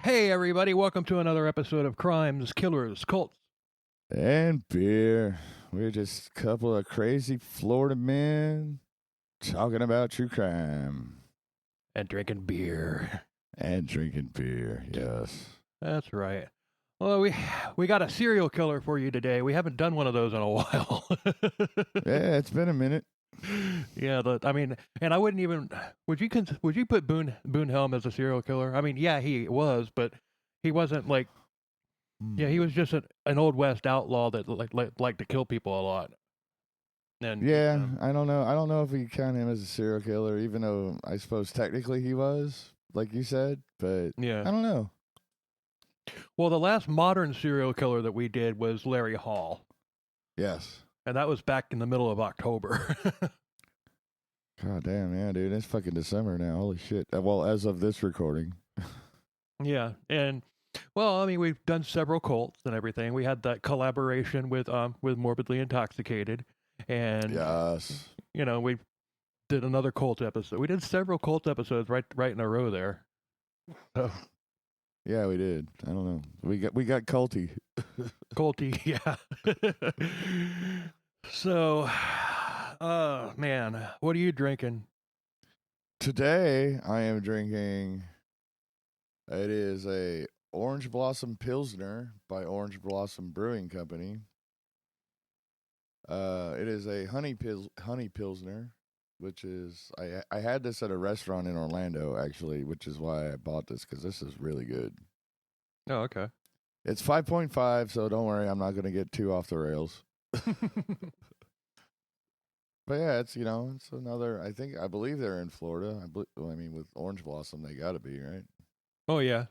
Hey, everybody, welcome to another episode of Crimes, Killers, Cults. And beer. We're just a couple of crazy Florida men talking about true crime And drinking beer. and drinking beer. Yes. That's right. Well, we got a serial killer for you today. We haven't done one of those in a while. Yeah, it's been a minute. Yeah, and I wouldn't even. Would you put Boone Helm as a serial killer? I mean, yeah, he was, but he wasn't like. Yeah, he was just an old west outlaw that liked to kill people a lot. And Yeah, I don't know. I don't know if we count him as a serial killer, even though I suppose technically he was, like you said. But yeah. I don't know. Well, the last modern serial killer that we did was Larry Hall. Yes. And that was back in the middle of October. God damn, yeah, dude. It's fucking December now. Holy shit. Well, as of this recording. Yeah. And well, I mean, we've done several cults and everything. We had that collaboration with Morbidly Intoxicated. And Yes. we did another cult episode. We did several cult episodes right in a row there. So Yeah, we did. I don't know. We got culty. culty, yeah. So man, what are you drinking? Today I am drinking. It is a Orange Blossom Pilsner by Orange Blossom Brewing Company. It is a honey pilsner, which is I had this at a restaurant in Orlando actually, which is why I bought this because this is really good. Oh, okay. It's 5.5, so don't worry, I'm not going to get too off the rails. But yeah, it's it's another. I believe they're in Florida. I mean, with Orange Blossom, they got to be right. Oh yeah.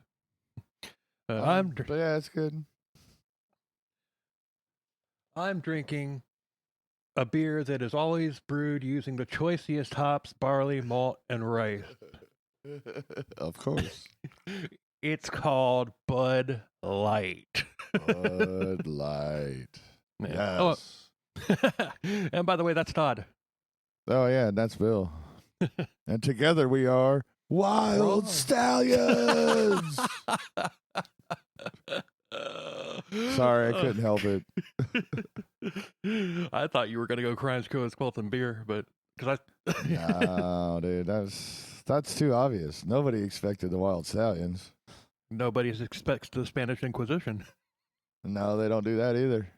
But yeah, it's good. I'm drinking a beer that is always brewed using the choicest hops, barley, malt, and rice. Of course. It's called Bud Light. Bud Light. Yeah. Yes. And by the way, that's Todd. Oh yeah, that's Bill. And together we are Wild Stallions. Sorry, I couldn't help it. I thought you were going to go Crimes, Codes, Cults, and Beer, but because No, dude, that's too obvious. Nobody expected the Wild Stallions. Nobody expects the Spanish Inquisition. No, they don't do that either.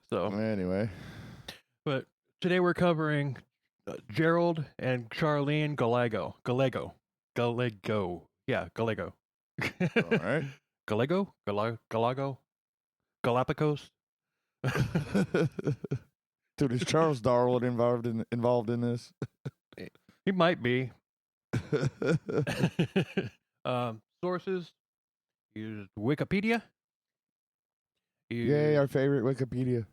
So anyway, but today we're covering Gerald and Charlene Gallego. Yeah, Gallego. All right. Gallego? Galago? Galapagos? Dude, is Charles Darwin involved in this? He might be. Sources: used Wikipedia. Yay, our favorite Wikipedia.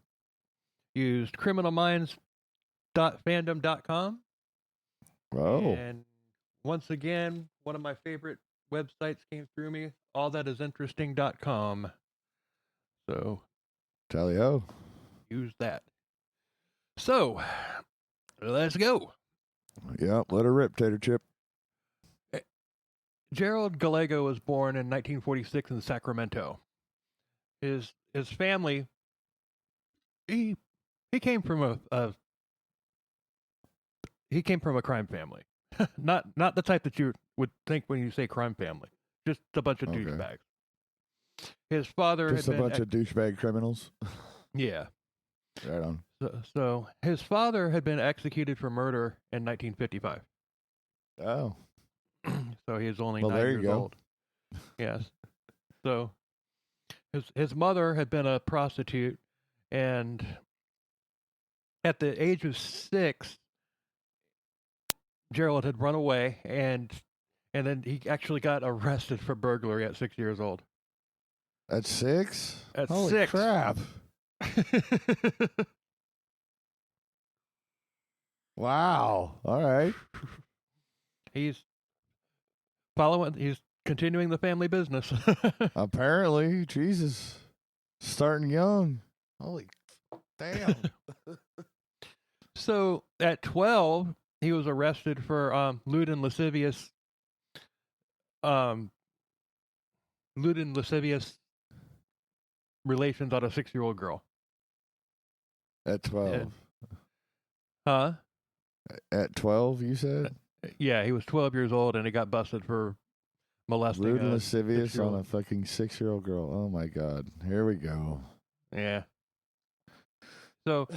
Used criminalminds.fandom.com. Oh. And once again, one of my favorite websites came through me, allthatisinteresting.com. So, Tally-ho. use that. So, let's go. Yep, let her rip, Tater Chip. Gerald Gallego was born in 1946 in Sacramento. His family, he came from a crime family. not the type that you would think when you say crime family. Just a bunch of douchebags. His father just a bunch of douchebag criminals. Yeah. Right on. So his father had been executed for murder in 1955. Oh. So he was only 9 there years you go. old. Yes. So his mother had been a prostitute, and at the age of 6, Gerald had run away, and then he actually got arrested for burglary at 6 years old. At 6? At Holy 6. Crap. Wow. All right. He's continuing the family business. Apparently, Jesus. Starting young. Holy damn. So at 12, he was arrested for lewd and lascivious lewd and lascivious relations on a 6-year-old girl. At 12. Huh? At 12, you said? Yeah, he was 12 years old and he got busted for molesting Lewd and a lascivious on 6-year-old. a fucking 6-year-old girl. Oh my God. Here we go. Yeah. So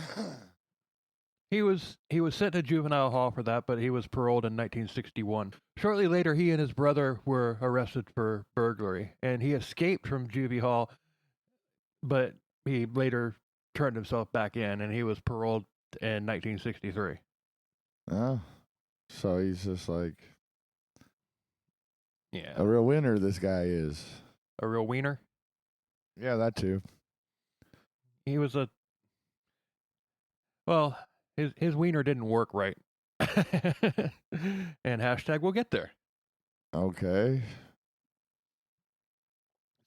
he was sent to juvenile hall for that, but he was paroled in 1961. Shortly later, he and his brother were arrested for burglary, and he escaped from juvie hall, but he later turned himself back in, and he was paroled in 1963. Oh. So he's just like Yeah, a real winner, this guy is. a real wiener. Yeah, that too. He was a well, his wiener didn't work right, and hashtag we'll get there. Okay.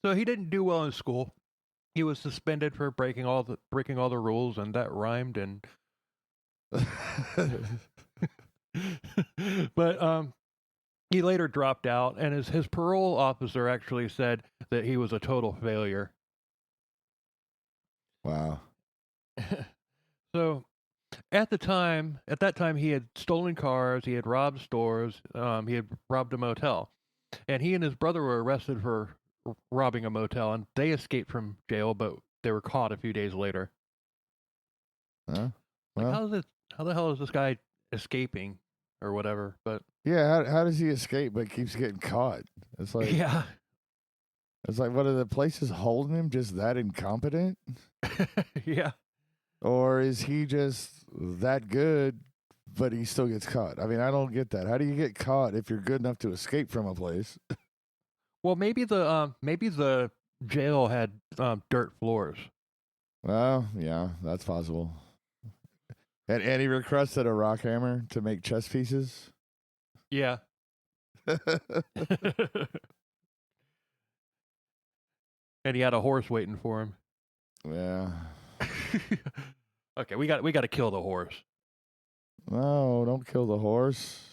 So he didn't do well in school. He was suspended for breaking all the rules, and that rhymed. And but he later dropped out, and his parole officer actually said that he was a total failure. Wow. So at that time, he had stolen cars, he had robbed stores, he had robbed a motel, and he and his brother were arrested for robbing a motel, and they escaped from jail, but they were caught a few days later. Huh? Like, Well, how the hell is this guy escaping or whatever? But yeah, how does he escape but keeps getting caught? It's like yeah, it's like, what are the places holding him just that incompetent? yeah. Or is he just that good but he still gets caught? I mean, I don't get that. How do you get caught if you're good enough to escape from a place? Well, maybe the jail had dirt floors. Well, yeah, that's possible. And he requested a rock hammer to make chess pieces. Yeah. And he had a horse waiting for him. Yeah. Okay, we got to kill the horse. No, don't kill the horse.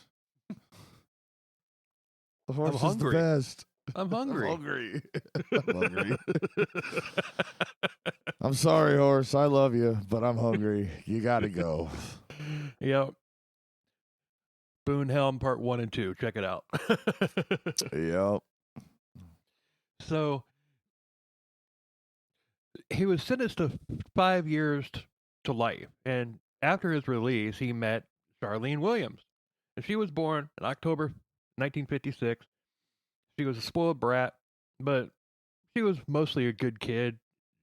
The horse is the hungry. best. I'm hungry. I'm hungry. I'm hungry. I'm sorry, horse. I love you, but I'm hungry. You got to go. Yep. Boone Helm Part 1 and 2. Check it out. Yep. So he was sentenced to 5 years to life, and after his release, he met Charlene Williams, and she was born in October 1956. She was a spoiled brat, but she was mostly a good kid.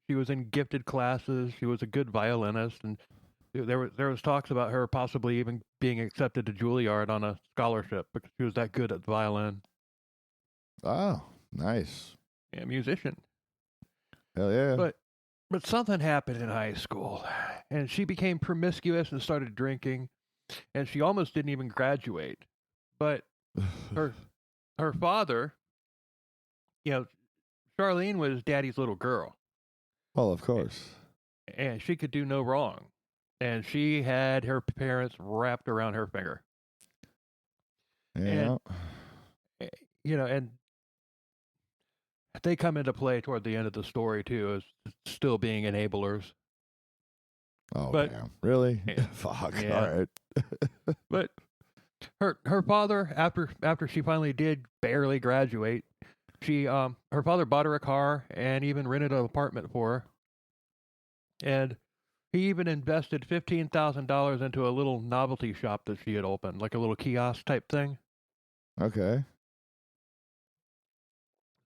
She was in gifted classes. She was a good violinist, and there was talks about her possibly even being accepted to Juilliard on a scholarship because she was that good at the violin. Oh, nice. Yeah, musician. Hell yeah. But something happened in high school, and she became promiscuous and started drinking, and she almost didn't even graduate. But her father, Charlene was Daddy's little girl. Well, of course. And she could do no wrong. And she had her parents wrapped around her finger. Yeah. And they come into play toward the end of the story, too, as still being enablers. Oh, but, damn. Really? Yeah. Fuck. Yeah. All right. But her father, after she finally did barely graduate, her father bought her a car and even rented an apartment for her. And he even invested $15,000 into a little novelty shop that she had opened, like a little kiosk type thing. Okay.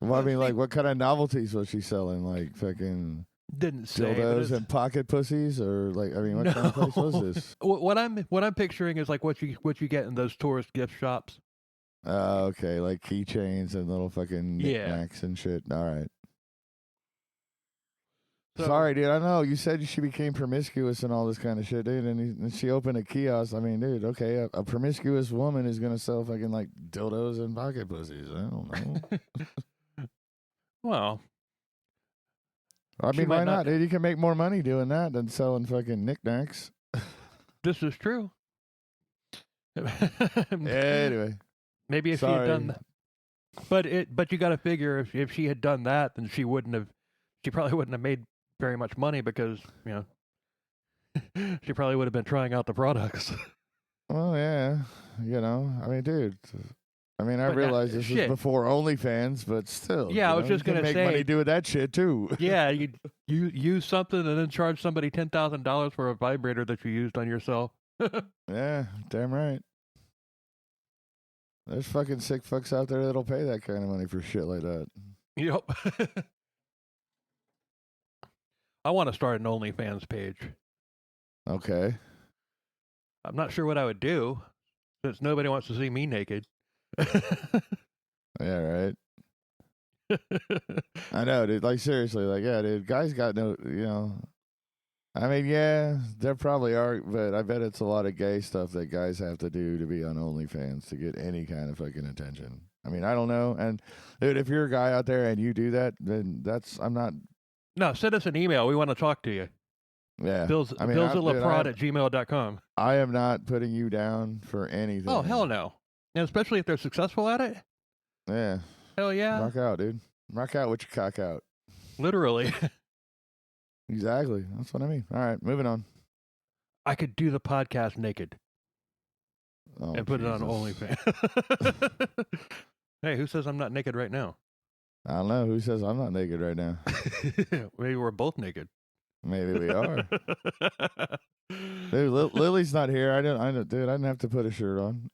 Well, I mean, like, what kind of novelties was she selling? Like, fucking didn't say dildos and pocket pussies, or like, I mean, what kind of place was this? What I'm picturing is like what you get in those tourist gift shops. Okay, like keychains and little fucking knickknacks and shit. All right. So, sorry, dude. I know you said she became promiscuous and all this kind of shit, dude. And she opened a kiosk. I mean, dude. Okay, a promiscuous woman is gonna sell fucking like dildos and pocket pussies. I don't know. Well, I mean, why not, dude? You can make more money doing that than selling fucking knickknacks. This is true. Anyway, maybe if she had done that. But you got to figure if she had done that, then she probably wouldn't have made very much money because she probably would have been trying out the products. Well, yeah, I mean, dude. I mean, I But realize this shit. is before OnlyFans, but still. Yeah, I was just you can gonna make say- money doing that shit too. Yeah, you use something and then charge somebody $10,000 for a vibrator that you used on yourself. Yeah, damn right. There's fucking sick fucks out there that'll pay that kind of money for shit like that. Yep. I want to start an OnlyFans page. Okay. I'm not sure what I would do since nobody wants to see me naked. Yeah, right. I know, dude. Like, seriously, like, yeah, dude. Guys got no, I mean, yeah, there probably are, but I bet it's a lot of gay stuff that guys have to do to be on OnlyFans to get any kind of fucking attention. I mean, I don't know. And, dude, if you're a guy out there and you do that, then I'm not. No, send us an email. We want to talk to you. Yeah. Billzillaprod at gmail.com. I am not putting you down for anything. Oh, hell no. And especially if they're successful at it. Yeah. Hell yeah. Rock out, dude. Rock out with your cock out. Literally. Exactly. That's what I mean. All right, moving on. I could do the podcast naked and put it on OnlyFans. Hey, who says I'm not naked right now? I don't know. Who says I'm not naked right now? Maybe we're both naked. Maybe we are. Dude, Lily's not here. I didn't have to put a shirt on.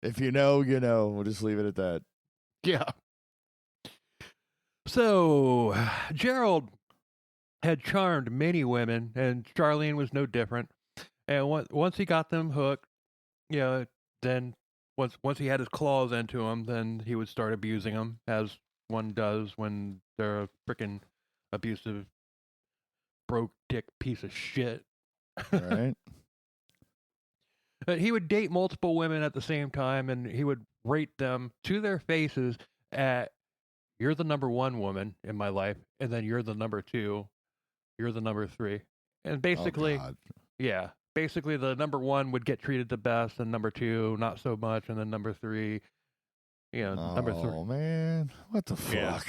If you know, you know. We'll just leave it at that. Yeah. So, Gerald had charmed many women, and Charlene was no different. And once he got them hooked, then once he had his claws into them, then he would start abusing them, as one does when they're a freaking abusive, broke dick piece of shit. Right? But he would date multiple women at the same time, and he would rate them to their faces at, you're the number one woman in my life, and then you're the number two, you're the number three. And basically, basically the number one would get treated the best, and number two, not so much, and then number three, number three. Oh, man. What the fuck? Yeah.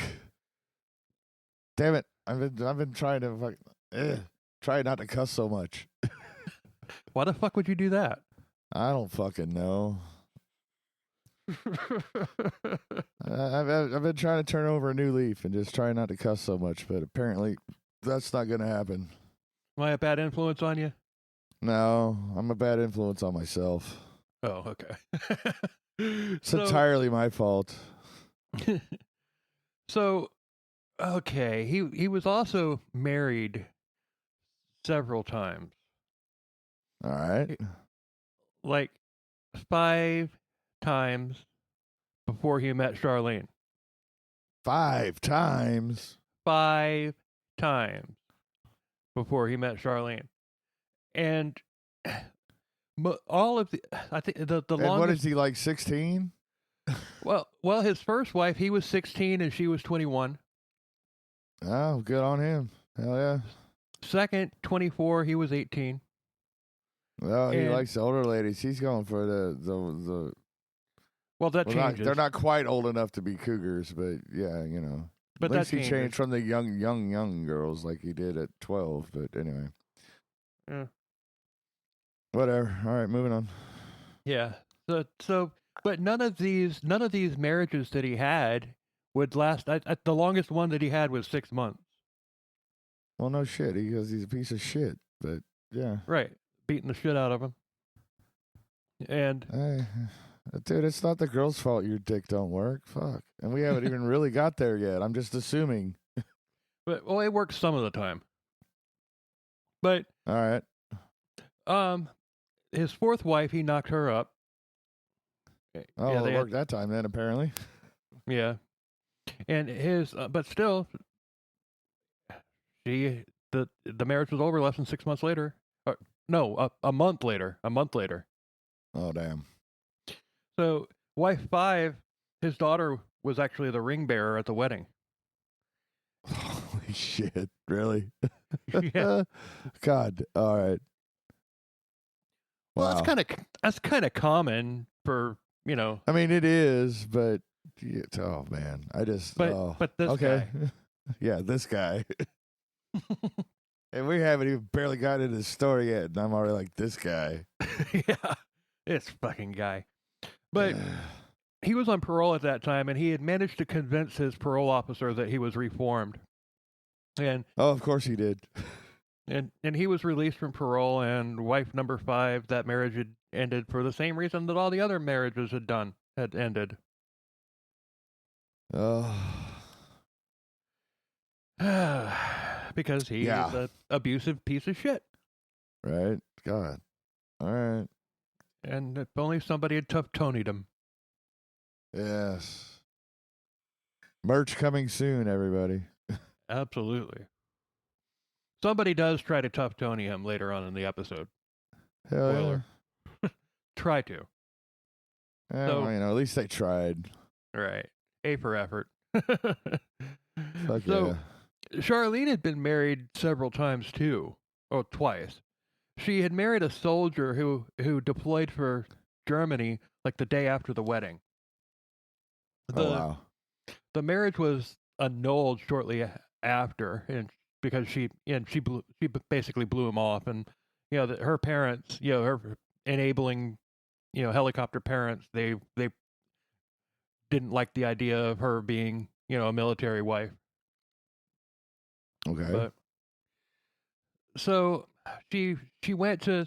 Damn it. I've been trying to try not to cuss so much. Why the fuck would you do that? I don't fucking know. I've been trying to turn over a new leaf and just try not to cuss so much, but apparently that's not going to happen. Am I a bad influence on you? No, I'm a bad influence on myself. Oh, okay. It's entirely my fault. So, okay, he was also married several times. All right. Like 5 times before he met Charlene. 5 times? 5 times before he met Charlene. And all of the, I think the And longest. what is he, like 16? Well, his first wife, he was 16 and she was 21. Oh, good on him. Hell yeah. Second, 24, he was 18. Well, he And- likes the older ladies. He's going for the Well, that changes. they're not quite old enough to be cougars, but yeah, But at least that he changes. changed from the young girls like he did at 12. But anyway, Yeah. Whatever. All right, moving on. Yeah. So, but none of these marriages that he had would last. The longest one that he had was 6 months. Well, no shit, because he's a piece of shit. But yeah, Right. Beating the shit out of him. And dude, it's not the girl's fault your dick don't work. Fuck, and we haven't even really got there yet. I'm just assuming. but it works some of the time. But All right. his fourth wife, he knocked her up. Oh, Yeah, it they had- worked that time then, apparently. Yeah. And his, but still, the marriage was over less than 6 months later. No, a month later. A month later. Oh, damn. So, wife 5, his daughter was actually the ring bearer at the wedding. Holy shit. Really? Yeah. God. All right. Well, Wow. that's kind of common for I mean, it is, but oh man, but this okay, guy. yeah, this guy, and we haven't even barely gotten into the story yet, and I'm already like this guy. Yeah, this fucking guy. But he was on parole at that time, and he had managed to convince his parole officer that he was reformed. And Oh, of course he did. and he was released from parole, and wife number 5, that marriage had ended for the same reason that all the other marriages had ended. Oh, Because he's an abusive piece of shit. right. God. All right. And if only somebody had tough Tony'd him. Yes. Merch coming soon, everybody. Absolutely. Somebody does try to tough Tony him later on in the episode. Hell Spoiler. Try to. yeah. So- Well, at least they tried. Right. A for effort. Fuck So, Charlene had been married several times too. Oh, twice. She had married a soldier who deployed for Germany like the day after the wedding. Wow. The marriage was annulled shortly after, and because she basically blew him off, and her parents, her enabling, helicopter parents, they didn't like the idea of her being, a military wife. Okay. But so she went to.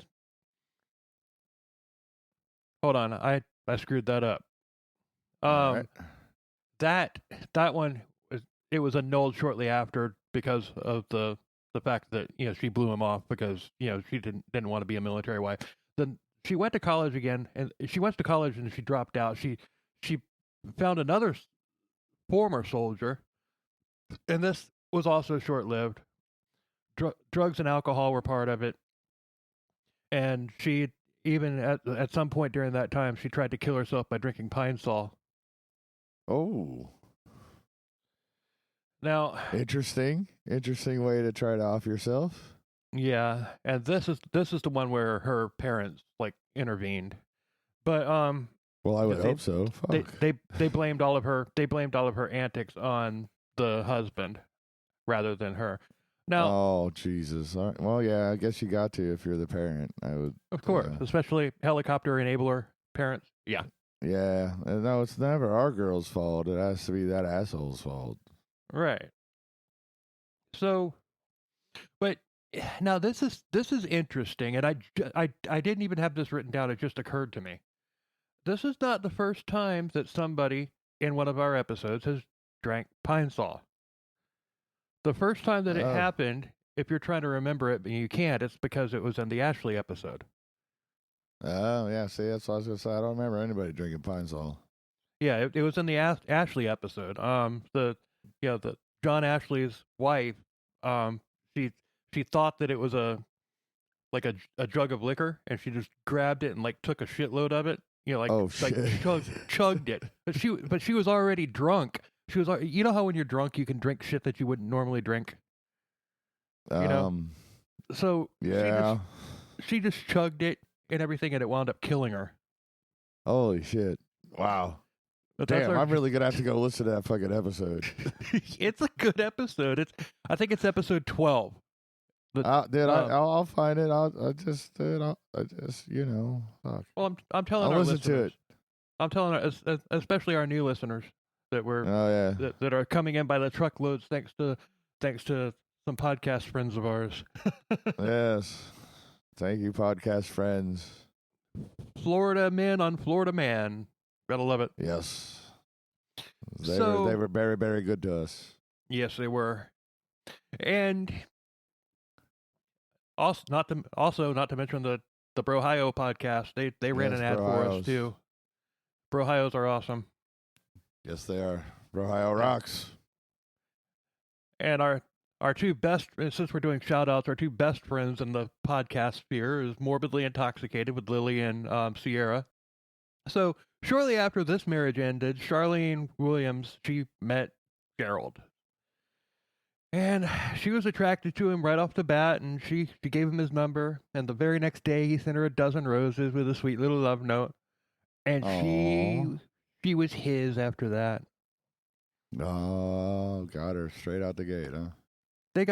Hold on, I screwed that up. All right. That one was annulled shortly after because of the fact that she blew him off because she didn't want to be a military wife. Then she went to college again, and she went to college and she dropped out. She found another former soldier, and this was also short lived. Drugs and alcohol were part of it, and she even at some point during that time she tried to kill herself by drinking Pine Sol. Oh. Now, Interesting way to try to off yourself. yeah, and this is the one where her parents intervened, but Well, I would they- hope so. Fuck. they blamed all of her antics on the husband rather than her. Now, Oh Jesus! All right. Well, yeah, I guess you got to if you're the parent. I would. of course, especially helicopter enabler parents. Yeah, Yeah. No, it's never our girl's fault. It has to be that asshole's fault. right. So, but now this is interesting, and I didn't even have this written down. It just occurred to me. This is not the first time that somebody in one of our episodes has drank Pine Sol. The first time that it happened, if you're trying to remember it, but you can't, it's because it was in the Ashley episode. Oh yeah. See, that's what I was gonna say. I don't remember anybody drinking Pine Sol. Yeah, it was in the Ashley episode. The John Ashley's wife, she thought that it was a jug of liquor, and she just grabbed it and took a shitload of it. Chugged it. But she was already drunk. She was, how when you're drunk you can drink shit that you wouldn't normally drink. So Yeah. she just chugged it and everything, and it wound up killing her. Holy shit! Wow. But Damn, I'm really gonna have to go listen to that fucking episode. It's a good episode. I think it's episode 12. I'll find it. I'll just fuck. Well, I'm telling I'll our listen listeners. to it. I'm telling especially our new listeners that we're Oh yeah. that are coming in by the truckloads thanks to some podcast friends of ours. Yes. Thank you, podcast friends. Florida man on Florida man. Gotta love it. Yes. They So- were very, very good to us. Yes, they were. And also not to mention the Brohio podcast. They ran Yes, an ad for Brohios. us too. Brohios are awesome. Yes, they are. Ohio rocks. And our two best, since we're doing shout outs, our two best friends in the podcast sphere is Morbidly Intoxicated with Lily and Sierra. So shortly after this marriage ended, Charlene Williams, she met Gerald. And she was attracted to him right off the bat, and she gave him his number. And the very next day, he sent her a dozen roses with a sweet little love note. And Aw. she was his after that. Oh, got her straight out the gate, huh? They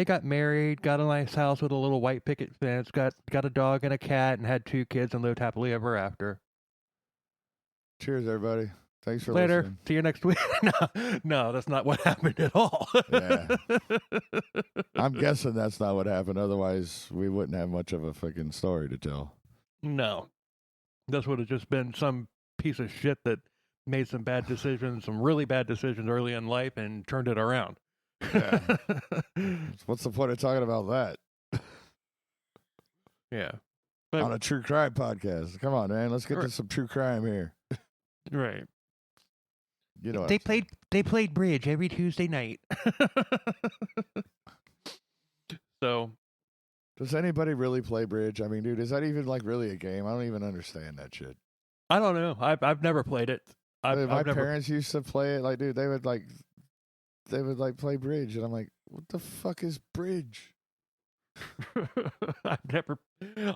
got married, got a nice house with a little white picket fence, got a dog and a cat, and had 2 kids, and lived happily ever after. Cheers, everybody. Thanks for Later. listening. See you next week. No, that's not what happened at all. Yeah. I'm guessing that's not what happened. Otherwise, we wouldn't have much of a fucking story to tell. No. This would have just been some piece of shit that made some bad decisions, some really bad decisions early in life, and turned it around. Yeah. What's the point of talking about that? Yeah. On a true crime podcast. Come on, man. Let's get Right. to some true crime here. Right. You know what They played bridge every Tuesday night. So, does anybody really play bridge? I mean, dude, is that even like really a game? I don't even understand that shit. I don't know. I've never played it. My I've never. parents used to play it. Like, dude, they would play bridge, and I'm like, what the fuck is bridge?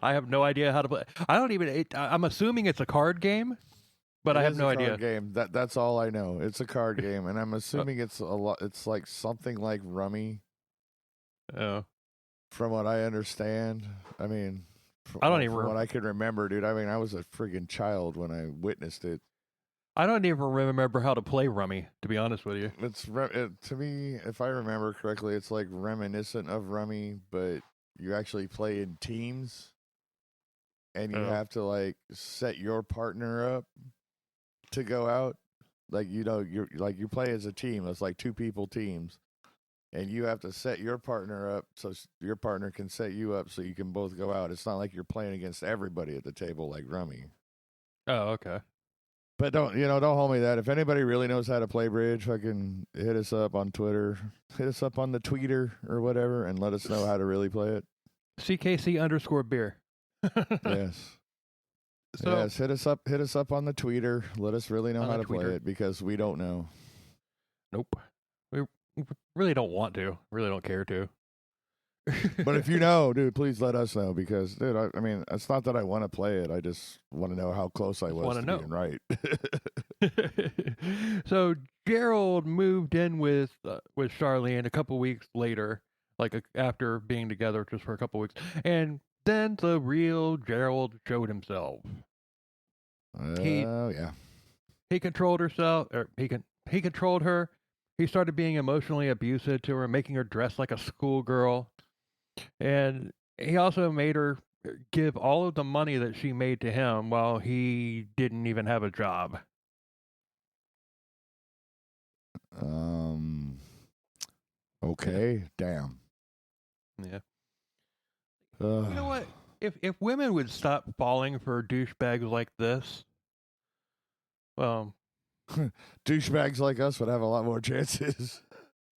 I have no idea how to play. I don't even. I'm assuming it's a card game, but I have no idea. Game. That's all I know. It's a card game, and I'm assuming it's a lot. It's like something like rummy, Oh, from what I understand. I mean, I don't even from what I can remember, dude. I mean, I was a friggin' child when I witnessed it. I don't even remember how to play rummy. To be honest with you, To me, if I remember correctly, it's like reminiscent of rummy, but you actually play in teams, and you have to like set your partner up to go out. Like, you know, you play as a team. It's like 2 people teams, and you have to set your partner up so your partner can set you up so you can both go out. It's not like you're playing against everybody at the table like rummy. oh, okay. But don't hold me that. If anybody really knows how to play bridge, fucking hit us up on Twitter, hit us up on the tweeter or whatever, and let us know how to really play it. CKC_beer. Yes. So, Yes, hit us up on the tweeter. Let us really know how to play it, because we don't know. Nope. We really don't want to. Really don't care to. But if you know, dude, please let us know, because, dude, I mean, it's not that I want to play it. I just want to know how close I was to being right. So Gerald moved in with Charlene a couple weeks later, after being together just for a couple weeks, and then the real Gerald showed himself. Oh yeah. He controlled herself, or he controlled her. He started being emotionally abusive to her, making her dress like a schoolgirl. And he also made her give all of the money that she made to him while he didn't even have a job. Okay. Damn. Yeah. You know what? If women would stop falling for douchebags like this, douchebags like us would have a lot more chances.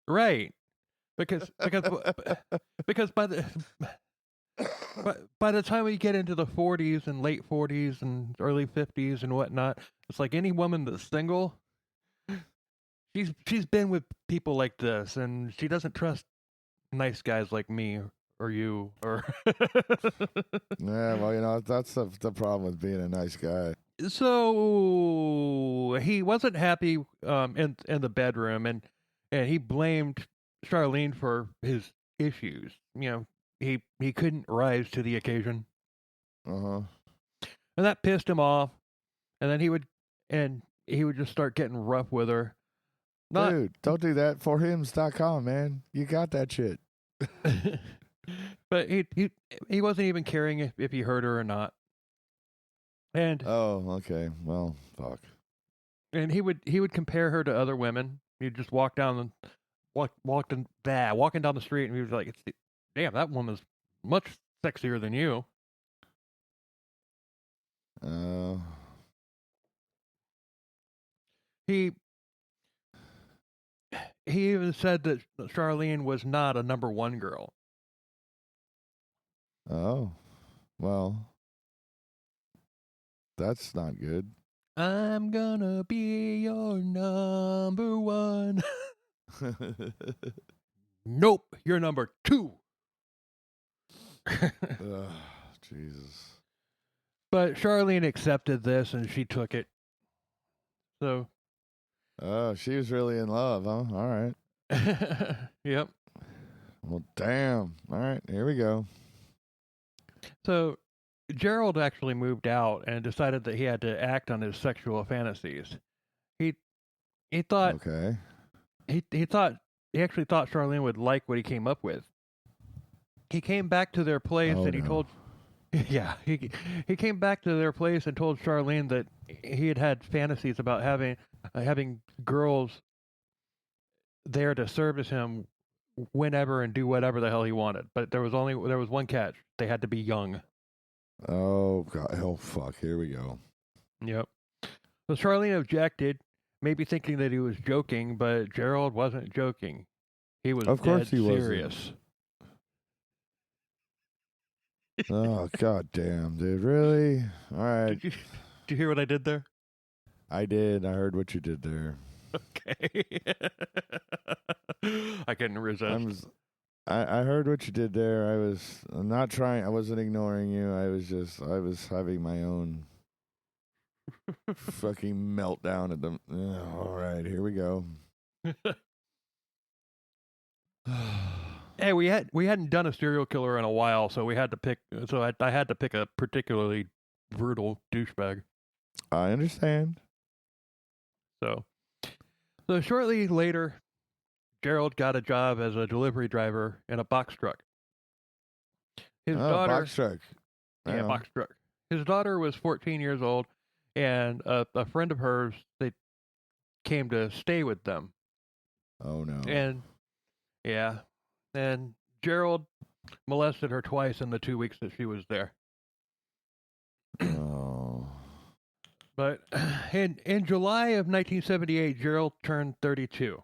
Right. Because by the time we get into the 40s and late 40s and early 50s and whatnot, it's like any woman that's single, she's been with people like this, and she doesn't trust nice guys like me or you or. Yeah, well, that's the problem with being a nice guy. So he wasn't happy in the bedroom, and he blamed Charlene for his issues. He couldn't rise to the occasion. Uh-huh. And that pissed him off. And then he would just start getting rough with her. Dude, don't do that. forhims.com, man. You got that shit. But he wasn't even caring if he hurt her or not. And okay. Well, fuck. And he would compare her to other women. He'd just walking down the street, and he was like, "Damn, that woman's much sexier than you." He even said that Charlene was not a number 1 girl. Oh, well, that's not good. I'm gonna be your number 1. Nope, you're number 2. Ugh, Jesus. But Charlene accepted this and she took it. So. Oh, she was really in love, huh? All right. Yep. Well, damn. All right, here we go. So Gerald actually moved out and decided that he had to act on his sexual fantasies. He thought Okay. he actually thought Charlene would like what he came up with. He came back to their place and he told he came back to their place and told Charlene that he had fantasies about having girls there to service him whenever and do whatever the hell he wanted. But there was one catch. They had to be young. Oh God! Oh fuck! Here we go. Yep. So Charlene objected, maybe thinking that he was joking, but Gerald wasn't joking. He was Of course dead he wasn't. serious. Oh God damn, dude! Really? All right. Did you hear what I did there? I did. I heard what you did there. Okay. I couldn't resist. I heard what you did there. I'm not trying. I wasn't ignoring you. I was having my own fucking meltdown at the. All right, here we go. Hey, we hadn't done a serial killer in a while, so we had to pick. So I had to pick a particularly brutal douchebag. I understand. So shortly later, Gerald got a job as a delivery driver in a box truck. His daughter, box truck. yeah, box truck. His daughter was 14 years old, and a friend of hers they came to stay with them. Oh no. And Gerald molested her twice in the 2 weeks that she was there. Oh. But in July of 1978, Gerald turned 32.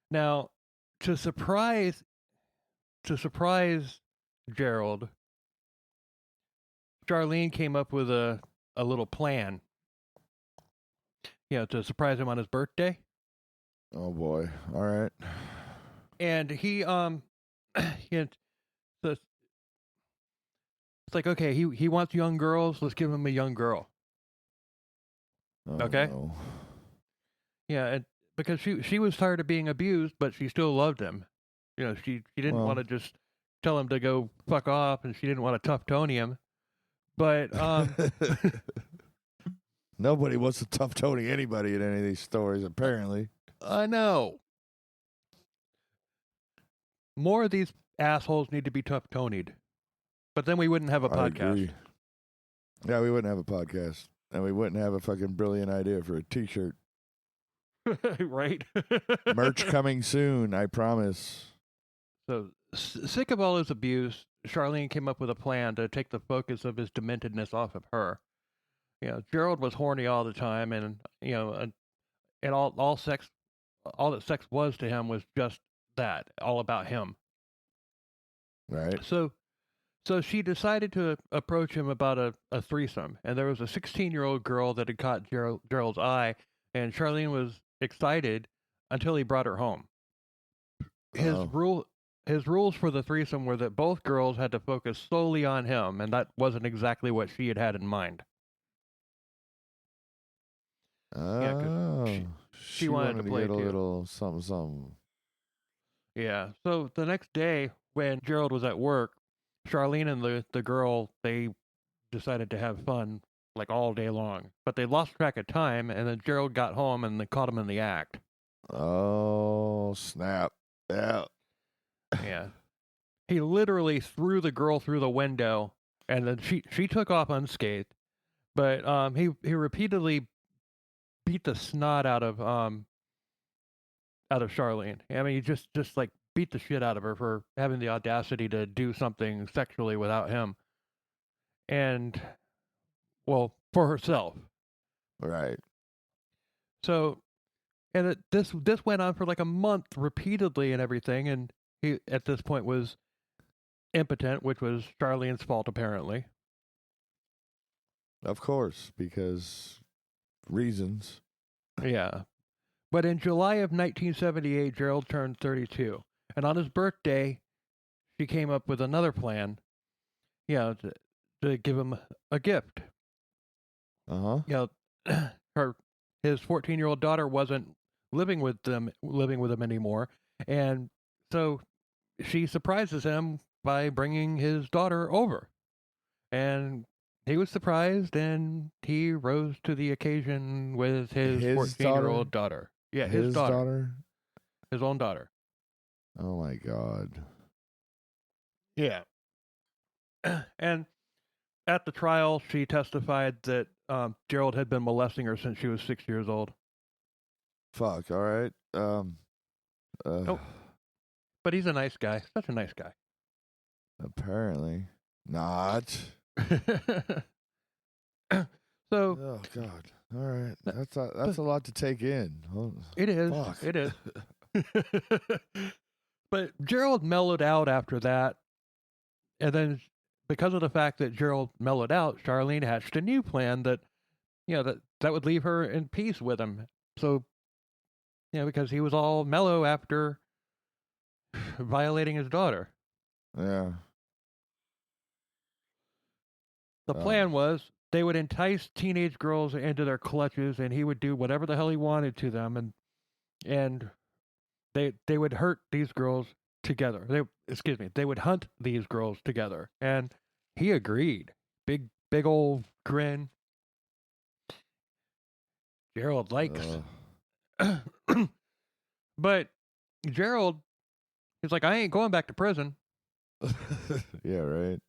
Now, to surprise Gerald, Charlene came up with a little plan. To surprise him on his birthday. Oh boy. All right. And he it's like, okay, he wants young girls, let's give him a young girl. Oh, Okay? No. Yeah, and because she was tired of being abused, but she still loved him. She didn't want to just tell him to go fuck off, and she didn't want to tough Tony him. But nobody wants to tough Tony anybody in any of these stories, apparently. I know. More of these assholes need to be tough Tony'd. But then we wouldn't have a podcast. Agree. Yeah, we wouldn't have a podcast. And we wouldn't have a fucking brilliant idea for a t-shirt. Right? Merch coming soon, I promise. So, sick of all his abuse, Charlene came up with a plan to take the focus of his dementedness off of her. Gerald was horny all the time, and and all that sex was to him was just that, all about him. Right. So she decided to approach him about a threesome, and there was a 16-year-old girl that had caught Gerald's eye, and Charlene was excited until he brought her home. His rules for the threesome were that both girls had to focus solely on him, and that wasn't exactly what she had in mind. Oh, she wanted to play get a too. little something. Yeah. So the next day, when Gerald was at work, Charlene and the girl, they decided to have fun like all day long. But they lost track of time, and then Gerald got home and they caught him in the act. Oh, snap. Yeah. Yeah. He literally threw the girl through the window, and then she took off unscathed. But he repeatedly beat the snot out of Charlene. I mean, he just like beat the shit out of her for having the audacity to do something sexually without him. And, well, for herself. Right. So, and this went on for like a month repeatedly and everything, and he, at this point, was impotent, which was Charlene's fault, apparently. Of course, because reasons. Yeah. But in July of 1978, Gerald turned 32. And on his birthday, she came up with another plan, to give him a gift. Uh-huh. His 14-year-old daughter wasn't living with him anymore. And so she surprises him by bringing his daughter over. And he was surprised, and he rose to the occasion with his 14-year-old daughter. Yeah, his daughter. His own daughter. Oh, my God. Yeah. And at the trial, she testified that Gerald had been molesting her since she was 6 years old. Fuck, all right. But he's a nice guy. Such a nice guy. Apparently not. So. Oh God! All right, that's a lot to take in. Oh, it is. Fuck. It is. But Gerald mellowed out after that, and then because of the fact that Gerald mellowed out, Charlene hatched a new plan that, that would leave her in peace with him. So, because he was all mellow after violating his daughter. Yeah. The plan was they would entice teenage girls into their clutches, and he would do whatever the hell he wanted to them, and they would hurt these girls together. They would hunt these girls together, and he agreed. Big old grin. Gerald likes. But Gerald is like, I ain't going back to prison. Yeah, right.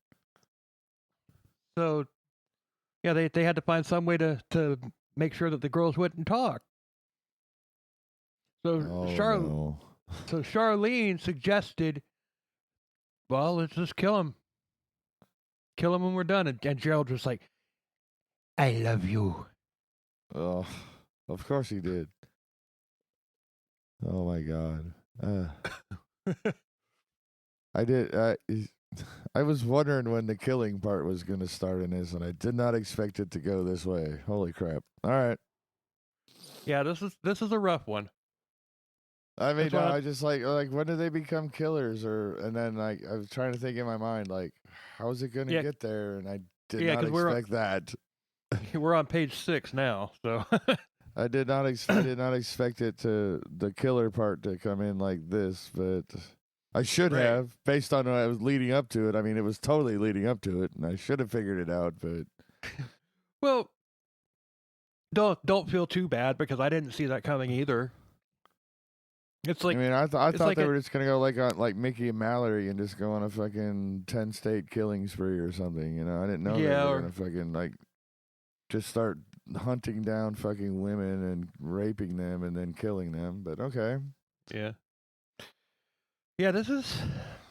So, they had to find some way to make sure that the girls wouldn't talk. So So Charlene suggested, well, let's just kill him. Kill him when we're done. And Gerald was like, I love you. Oh, of course he did. Oh my God. I did. I was wondering when the killing part was going to start in this, and I did not expect it to go this way. Holy crap! All right. Yeah, this is a rough one. I mean, I just like when do they become killers? And then I was trying to think in my mind, like, how is it going to get there? And I did not expect that. We're on page 6 now, so. I did not expect the killer part to come in like this, but I should have, based on what I was leading up to it. I mean, it was totally leading up to it, and I should have figured it out, but. Well, don't feel too bad, because I didn't see that coming either. It's like, I mean, I thought they were just gonna go like Mickey and Mallory and just go on a fucking 10-state killing spree or something. I didn't know they were gonna fucking like just start hunting down fucking women and raping them and then killing them. But okay. Yeah. Yeah, this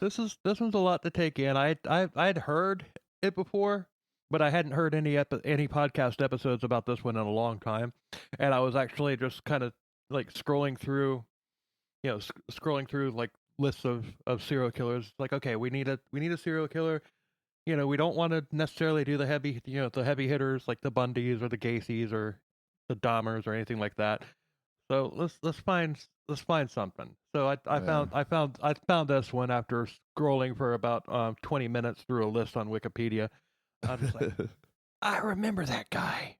one's a lot to take in. I'd heard it before, but I hadn't heard any podcast episodes about this one in a long time, and I was actually just kind of like scrolling through like lists of serial killers. Like, okay, we need a serial killer. We don't want to necessarily do the heavy hitters like the Bundys or the Gacy's or the Dahmers or anything like that. So let's find something. So I found this one after scrolling for about 20 minutes through a list on Wikipedia. I was like, I remember that guy.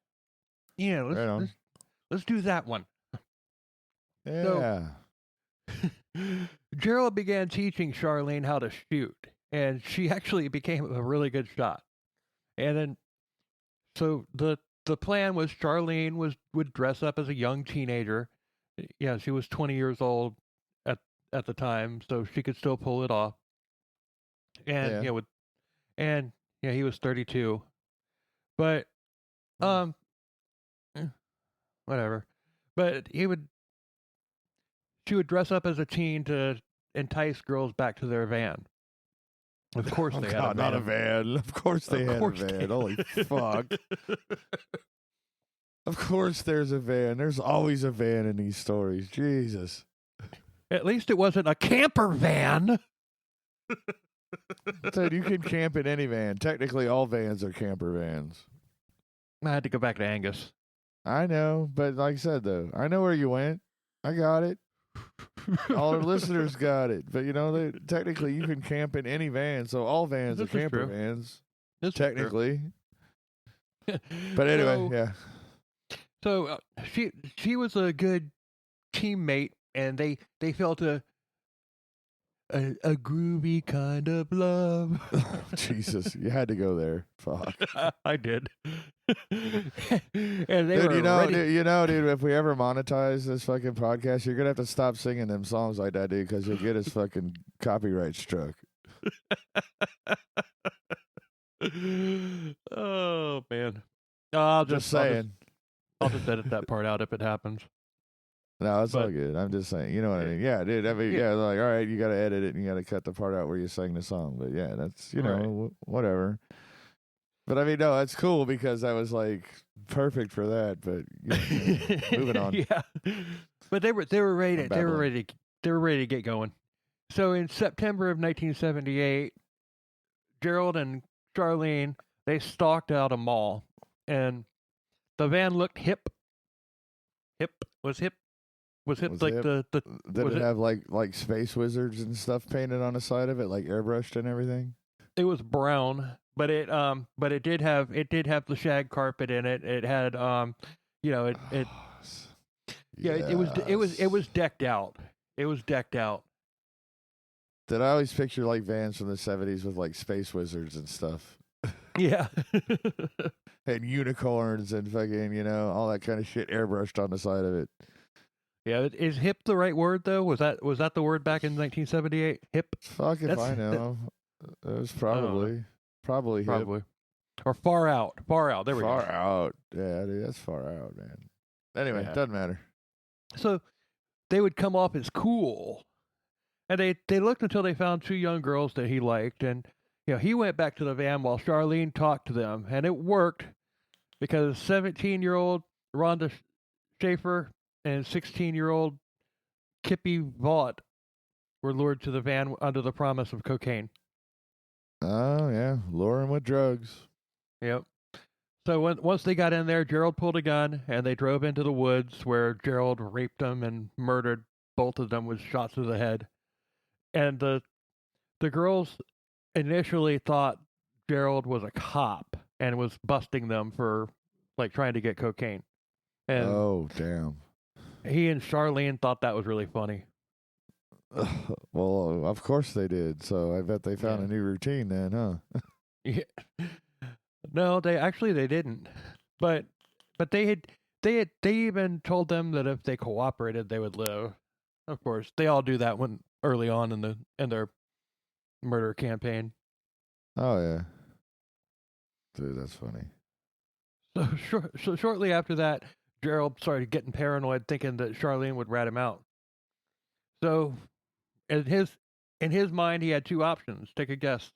Let's do that one. Yeah. So, Gerald began teaching Charlene how to shoot, and she actually became a really good shot. And then, so the plan was Charlene would dress up as a young teenager. Yeah, she was 20 years old at the time, so she could still pull it off. And he was 32. But whatever. But she would dress up as a teen to entice girls back to their van. Of course they had a van. Not a van. Of course they had a van. Holy fuck. Of course there's a van. There's always a van in these stories. Jesus. At least it wasn't a camper van. Dude, you can camp in any van. Technically, all vans are camper vans. I had to go back to Angus. I know, but like I said, though, I know where you went. I got it. All our listeners got it. But technically you can camp in any van, so all vans are This is camper true. vans. This is true. Technically. But anyway, yeah. So she was a good teammate, and they felt a groovy kind of love. Jesus, you had to go there. Fuck. I did. And they Dude, were ready. dude, if we ever monetize this fucking podcast, you're gonna have to stop singing them songs like that, dude, because you'll get us fucking copyright struck. Oh man. Just saying. I'll just edit that part out if it happens. No, it's all good. I'm just saying. You know what I mean? Yeah, dude. I mean, yeah, like, all right, you got to edit it and you got to cut the part out where you sang the song. But yeah, that's, whatever. But I mean, no, that's cool because that was like perfect for that. But moving on. Yeah. But they were ready to get going. So in September of 1978, Gerald and Charlene, they stalked out a mall, and the van looked hip. Was hip like hip? the Did it have like space wizards and stuff painted on the side of it, like airbrushed and everything? It was brown, but it did have the shag carpet in it. It had it was decked out. It was decked out. Did I always picture like vans from the 70s with like space wizards and stuff? Yeah. And unicorns and fucking, all that kind of shit airbrushed on the side of it. Yeah, is hip the right word though? Was that the word back in 1978? Hip? Fuck if I know. It was probably hip. Or far out. There we go. Far out. Yeah, dude, that's far out, man. Anyway, doesn't matter. So they would come off as cool. And they looked until they found two young girls that he liked, and he went back to the van while Charlene talked to them, and it worked because 17-year-old Rhonda Schaefer and 16-year-old Kippy Vaught were lured to the van under the promise of cocaine. Oh, yeah. Luring with drugs. Yep. So once they got in there, Gerald pulled a gun, and they drove into the woods where Gerald raped them and murdered both of them with shots to the head. And the girls initially thought Gerald was a cop and was busting them for like trying to get cocaine. And oh, damn. He and Charlene thought that was really funny. Well, of course they did. So I bet they found a new routine then, huh? Yeah. No, they didn't. But they even told them that if they cooperated, they would live. Of course, they all do that when early on in their murder campaign. Oh yeah, dude, that's funny. So shortly after that, Gerald started getting paranoid, thinking that Charlene would rat him out. So, in his mind, he had two options. Take a guess.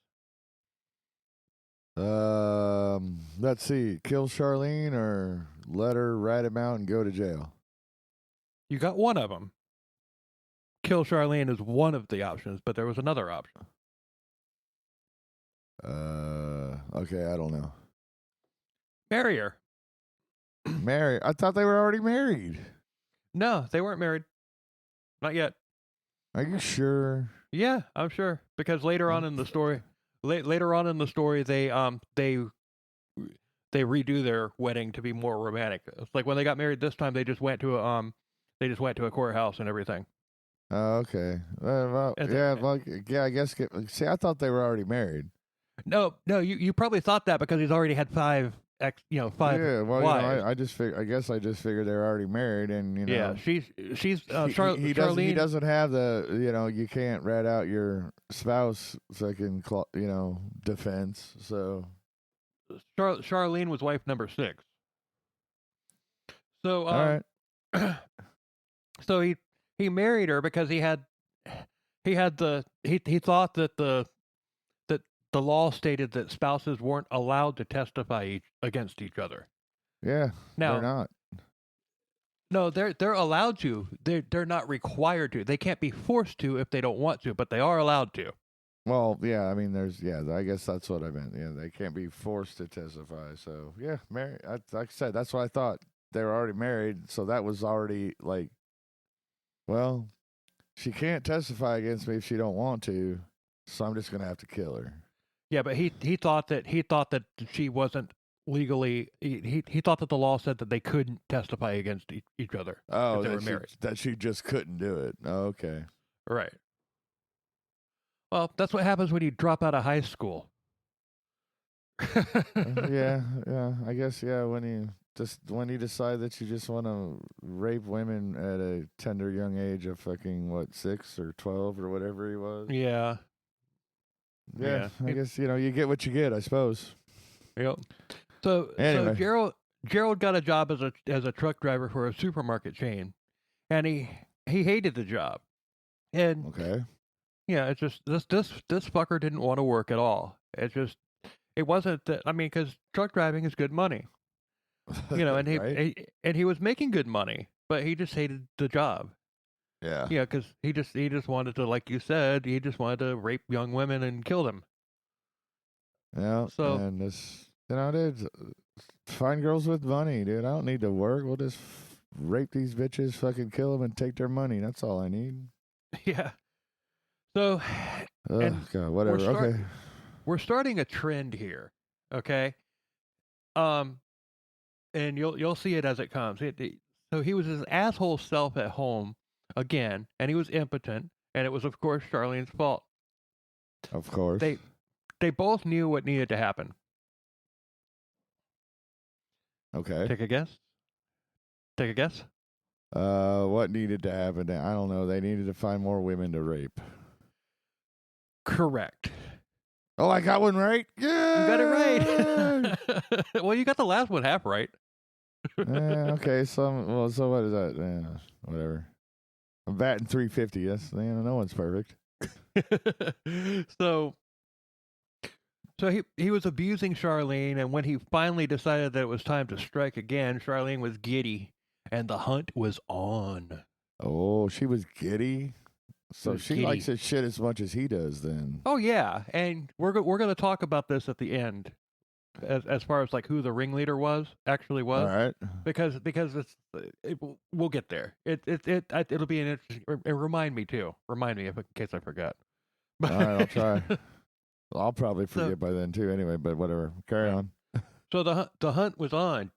Let's see, kill Charlene or let her rat him out and go to jail. You got one of them. Kill Charlene is one of the options, but there was another option. Okay, I don't know. Marry her. Marry? I thought they were already married. No, they weren't married. Not yet. Are you sure? Yeah, I'm sure. Because later on in the story, they redo their wedding to be more romantic. It's like when they got married this time, they just went to a courthouse and everything. Oh, okay. I guess. See, I thought they were already married. No, you probably thought that because he's already had five wives. I guess I just figured they were already married, and Yeah, she's Charlene. He doesn't have the you can't rat out your spouse fucking defense. So Charlene was wife number 6. So all right. So he married her because he thought that the law stated that spouses weren't allowed to testify against each other. Yeah, now, they're not. No, they're allowed to. They're not required to. They can't be forced to if they don't want to, but they are allowed to. Well, yeah, I mean, I guess that's what I meant. Yeah, they can't be forced to testify. So, yeah, married. Like I said, that's what I thought. They were already married, so that was already, like, well, she can't testify against me if she don't want to, so I'm just gonna have to kill her. Yeah, but he thought that she wasn't legally. He thought that the law said that they couldn't testify against each other Oh, if they were married. that she just couldn't do it. Oh, okay. Right. Well, that's what happens when you drop out of high school. Yeah. I guess when you decide that you just want to rape women at a tender young age of fucking 6 or 12 or whatever he was. Yeah. Yeah. I guess you get what you get, I suppose. Yep. So Anyway. so Gerald got a job as a truck driver for a supermarket chain, and he hated the job, and Okay. yeah, it's just this fucker didn't want to work at all. It wasn't that, I mean, because truck driving is good money, and Right? he was making good money, but he just hated the job. Yeah. Yeah, because he just wanted to, like you said, he just wanted to rape young women and kill them. Yeah. So And this, dude, find girls with money, dude. I don't need to work. We'll just rape these bitches, fucking kill them, and take their money. That's all I need. yeah. So Oh, God, whatever. Okay. we're starting a trend here, okay? And you'll see it as it comes. So he was his asshole self at home again, and he was impotent, and it was of course Charlene's fault. Of course. They both knew what needed to happen. Okay. Take a guess. Take a guess. What needed to happen? I don't know. They needed to find more women to rape. Correct. Oh, I got one right. Yeah, You got it right. Well, you got the last one half right. Okay. So what is that? Yeah, whatever. I'm batting 350. Yes. No one's perfect. So he was abusing Charlene, and when he finally decided that it was time to strike again, Charlene was giddy, and the hunt was on. Oh, she was giddy. So was she giddy. likes his shit as much as he does. Then. Oh yeah, and we're going to talk about this at the end, as far as like who the ringleader actually was. All right. Because we'll get there. It'll be an interesting. Remind me too. Remind me in case I forgot. All right, I'll try. I'll probably forget by then too. Anyway, but whatever. Carry on. So the hunt was on.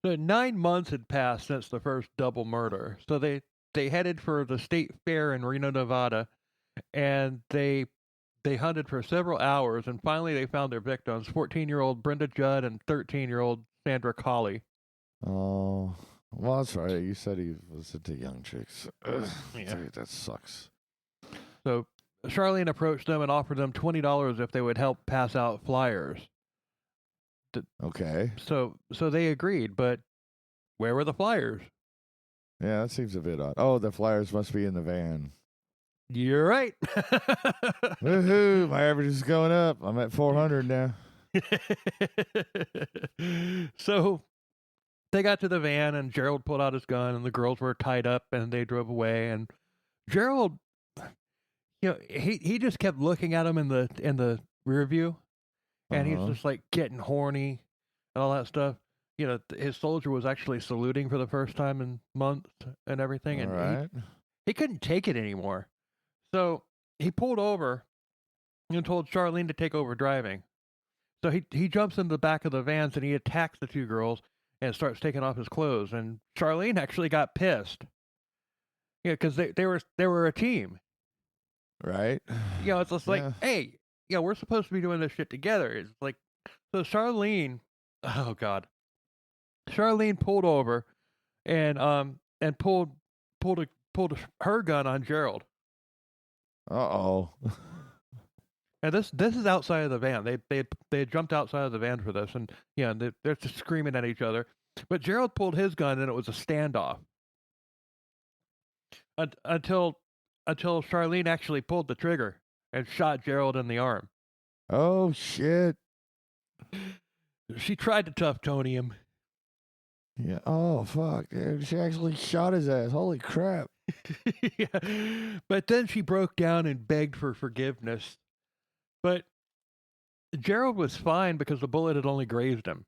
So 9 months had passed since the first double murder. So they headed for the state fair in Reno, Nevada, and they hunted for several hours, and finally they found their victims: 14-year-old Brenda Judd and 13-year-old Sandra Colley. Oh, well, that's right. You said he was into young chicks. Yeah. Dude, that sucks. So Charlene approached them and offered them $20 if they would help pass out flyers. Okay. So they agreed, but where were the flyers? Yeah, that seems a bit odd. Oh, the flyers must be in the van. You're right. Woohoo! My average is going up. I'm at 400 now. So they got to the van, and Gerald pulled out his gun, and the girls were tied up, and they drove away. And Gerald, he just kept looking at him in the rear view, and he's just like getting horny and all that stuff. His soldier was actually saluting for the first time in months and everything, and right. he couldn't take it anymore. So he pulled over and told Charlene to take over driving. So he jumps in the back of the vans, and he attacks the two girls and starts taking off his clothes. And Charlene actually got pissed. Yeah, because they were a team. Right. It's just like, hey, we're supposed to be doing this shit together. It's like, so Charlene, oh God, Charlene pulled over and pulled her gun on Gerald. Uh-oh. And this is outside of the van. They had jumped outside of the van for this, and they're just screaming at each other. But Gerald pulled his gun, and it was a standoff. Until Charlene actually pulled the trigger and shot Gerald in the arm. Oh shit! She tried to tough Tony him. Yeah. Oh fuck, dude! She actually shot his ass. Holy crap! Yeah. But then she broke down and begged for forgiveness. But Gerald was fine because the bullet had only grazed him.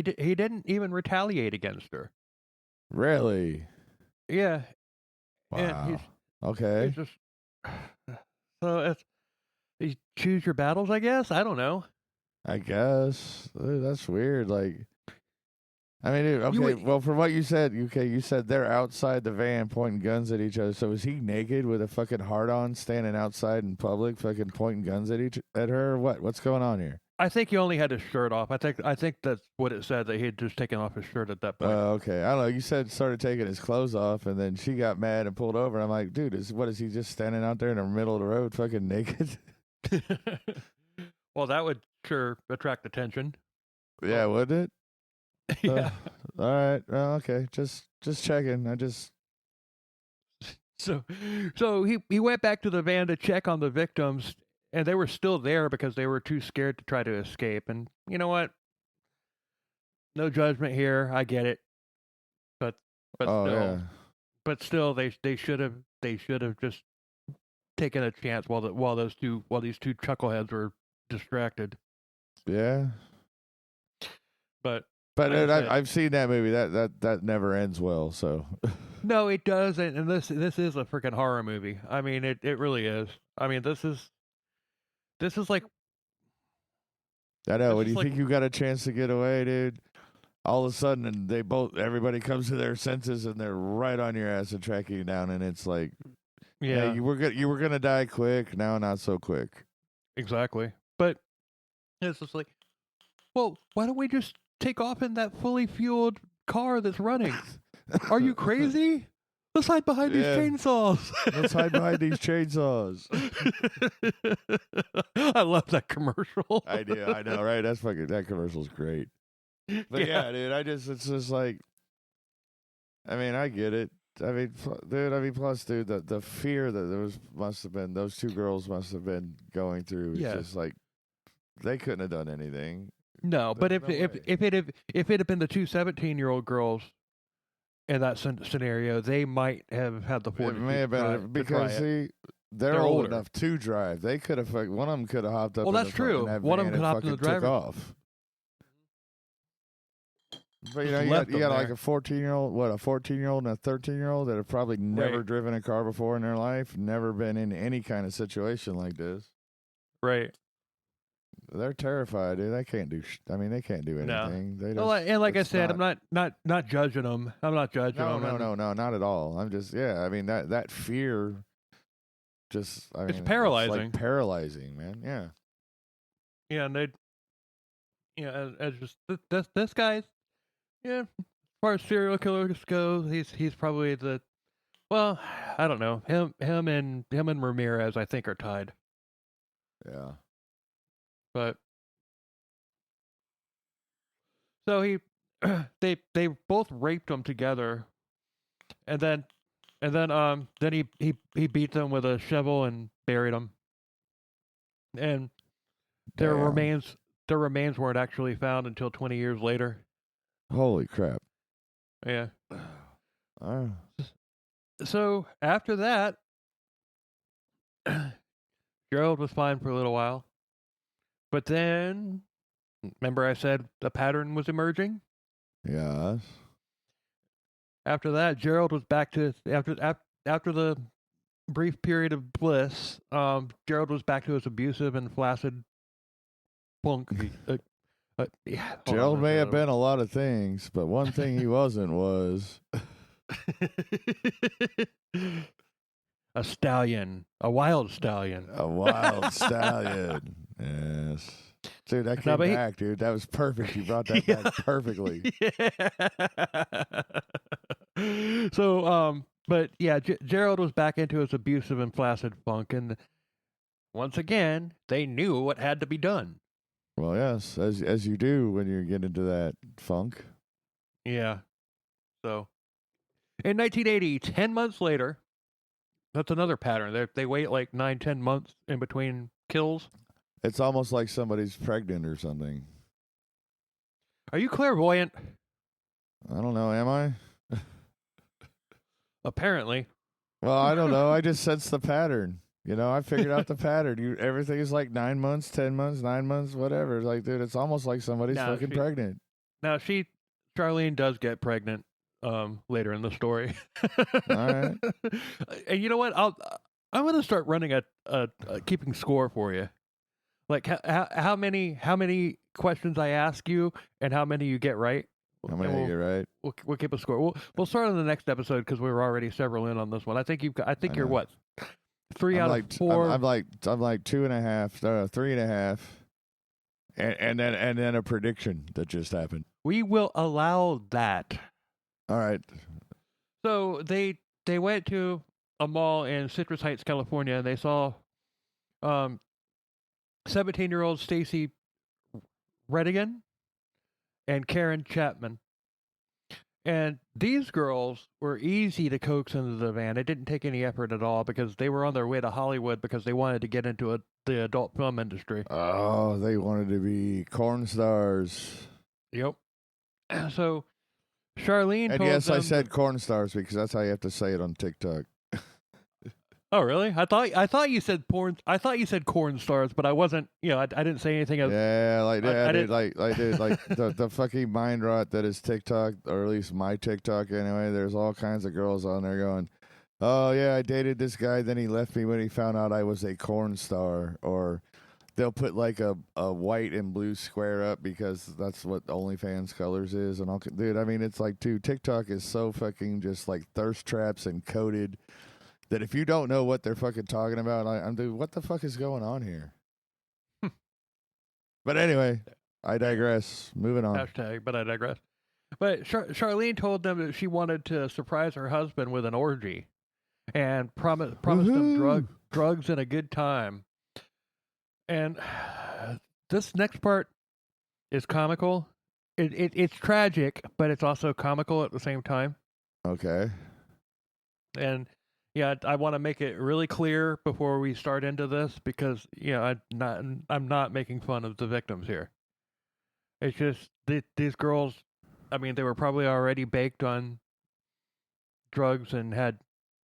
he didn't even retaliate against her. Really? Yeah, and Wow. Okay. he's just so it's you choose your battles, I guess. I don't know. I guess. That's weird. Like, I mean, dude, okay. would- Well, from what you said, you said they're outside the van pointing guns at each other. So is he naked with a fucking heart on, standing outside in public, fucking pointing guns at her? Or what? What's going on here? I think he only had his shirt off. I think that's what it said, that he had just taken off his shirt at that point. Okay. I don't know. You said started taking his clothes off, and then she got mad and pulled over. I'm like, dude, is he just standing out there in the middle of the road, fucking naked? Well, that would sure attract attention. Yeah, wouldn't it? Yeah. All right. Well, okay. Just checking. So he went back to the van to check on the victims, and they were still there because they were too scared to try to escape. And you know what? No judgment here. I get it, but Oh still, yeah. they should have just taken a chance while these two chuckleheads were distracted. Yeah. But But like I said, I've seen that movie. That never ends well. So no, it does, and this is a freaking horror movie. I mean, it really is. I mean, this is like I know This when is you like- think you got a chance to get away, dude. All of a sudden, and everybody comes to their senses, and they're right on your ass and tracking you down. And it's like, yeah, hey, you were gonna die quick. Now, not so quick. exactly. But it's just like, well, why don't we just take off in that fully fueled car that's running? Are you crazy? Let's hide behind these Yeah. chainsaws. Let's hide behind these chainsaws. I love that commercial. I do. I know, right? That commercial's great. But yeah, dude, it's just like, I mean, I get it. I mean, plus, dude, the fear that those two girls must have been going through. Is Yeah. just like, they couldn't have done anything. No, but There's if no if way. if it had been the two 17-year-old girls in that scenario, they might have had the It fortitude may have to try been because it. see, they're They're old older. enough to drive. They could have. One of them could have hopped up. Well, in that's the front true. in that One of them van could and hop in the fucking took driver's- off. But you Just know, left you got them like there. a 14-year-old, a 14-year-old and a 13-year-old that have probably never Right. driven a car before in their life, never been in any kind of situation like this. Right. They're terrified, dude. They can't do. They can't do No. anything. They Well, and like I it's said, I'm not judging them. I'm not judging them. No, not at all. I'm just, yeah. I mean, that fear, just, I It's mean, paralyzing. It's like paralyzing, man. Yeah. Yeah, and they, as just this guy's, yeah. As far as serial killers go, he's probably the, well, I don't know. Him and Ramirez, I think, are tied. Yeah. But so they both raped him together, and then he beat them with a shovel and buried them, and their Damn. remains weren't actually found until 20 years later. Holy crap. Yeah. Oh. So after that, Gerald was fine for a little while, but then remember I said the pattern was emerging. Yes. After that, Gerald was back to after the brief period of bliss. Gerald was back to his abusive and flaccid punk. Yeah, hold on, Gerald may have there's been a lot of things, but one thing he wasn't was a stallion, a wild stallion. a wild stallion. Yes. Dude, that No, came but he- back, dude. That was perfect. You brought that back perfectly. Yeah. So, but yeah, Gerald was back into his abusive and flaccid funk, and once again, they knew what had to be done. Well, yes, as you do when you get into that funk. Yeah. So, in 1980, 10 months later, that's another pattern. They wait like 9-10 months in between kills. It's almost like somebody's pregnant or something. Are you clairvoyant? I don't know. Am I? Apparently. Well, I don't know. I just sense the pattern. You know, I figured out the pattern. Everything is like 9 months, 10 months, 9 months, whatever. Like, dude, it's almost like somebody's No, fucking pregnant. Now Charlene does get pregnant later in the story. All right. And you know what? I'm gonna start running a keeping score for you. Like how many questions I ask you and how many you get right. How many you get right? We'll keep a score. We'll start on the next episode because we were already several in on this one. I think you're what 3 out of 4. I'm like 2.5, 3.5, and then a prediction that just happened. We will allow that. All right. So they went to a mall in Citrus Heights, California, and they saw 17-year-old Stacy Redigan and Karen Chapman. And these girls were easy to coax into the van. It didn't take any effort at all because they were on their way to Hollywood because they wanted to get into the adult film industry. Oh, they wanted to be corn stars. Yep. So Charlene And told yes, them I said corn stars because that's how you have to say it on TikTok. Oh, really? I thought you said porn. I thought you said corn stars, but I wasn't. I didn't say anything. Yeah, like I dude, like the fucking mind rot that is TikTok, or at least my TikTok anyway. There's all kinds of girls on there going, "Oh yeah, I dated this guy, then he left me when he found out I was a corn star," or they'll put like a white and blue square up because that's what OnlyFans colors is, and all. Dude, I mean, it's like, dude, TikTok is so fucking just like thirst traps and coded. That if you don't know what they're fucking talking about, I'm dude, what the fuck is going on here? But anyway, I digress. Moving on. Hashtag, but I digress. But Charlene told them that she wanted to surprise her husband with an orgy, and promised him drugs and a good time. And this next part is comical. It's tragic, but it's also comical at the same time. Okay. And yeah, I want to make it really clear before we start into this because I'm not making fun of the victims here. It's just these girls. I mean, they were probably already baked on drugs and had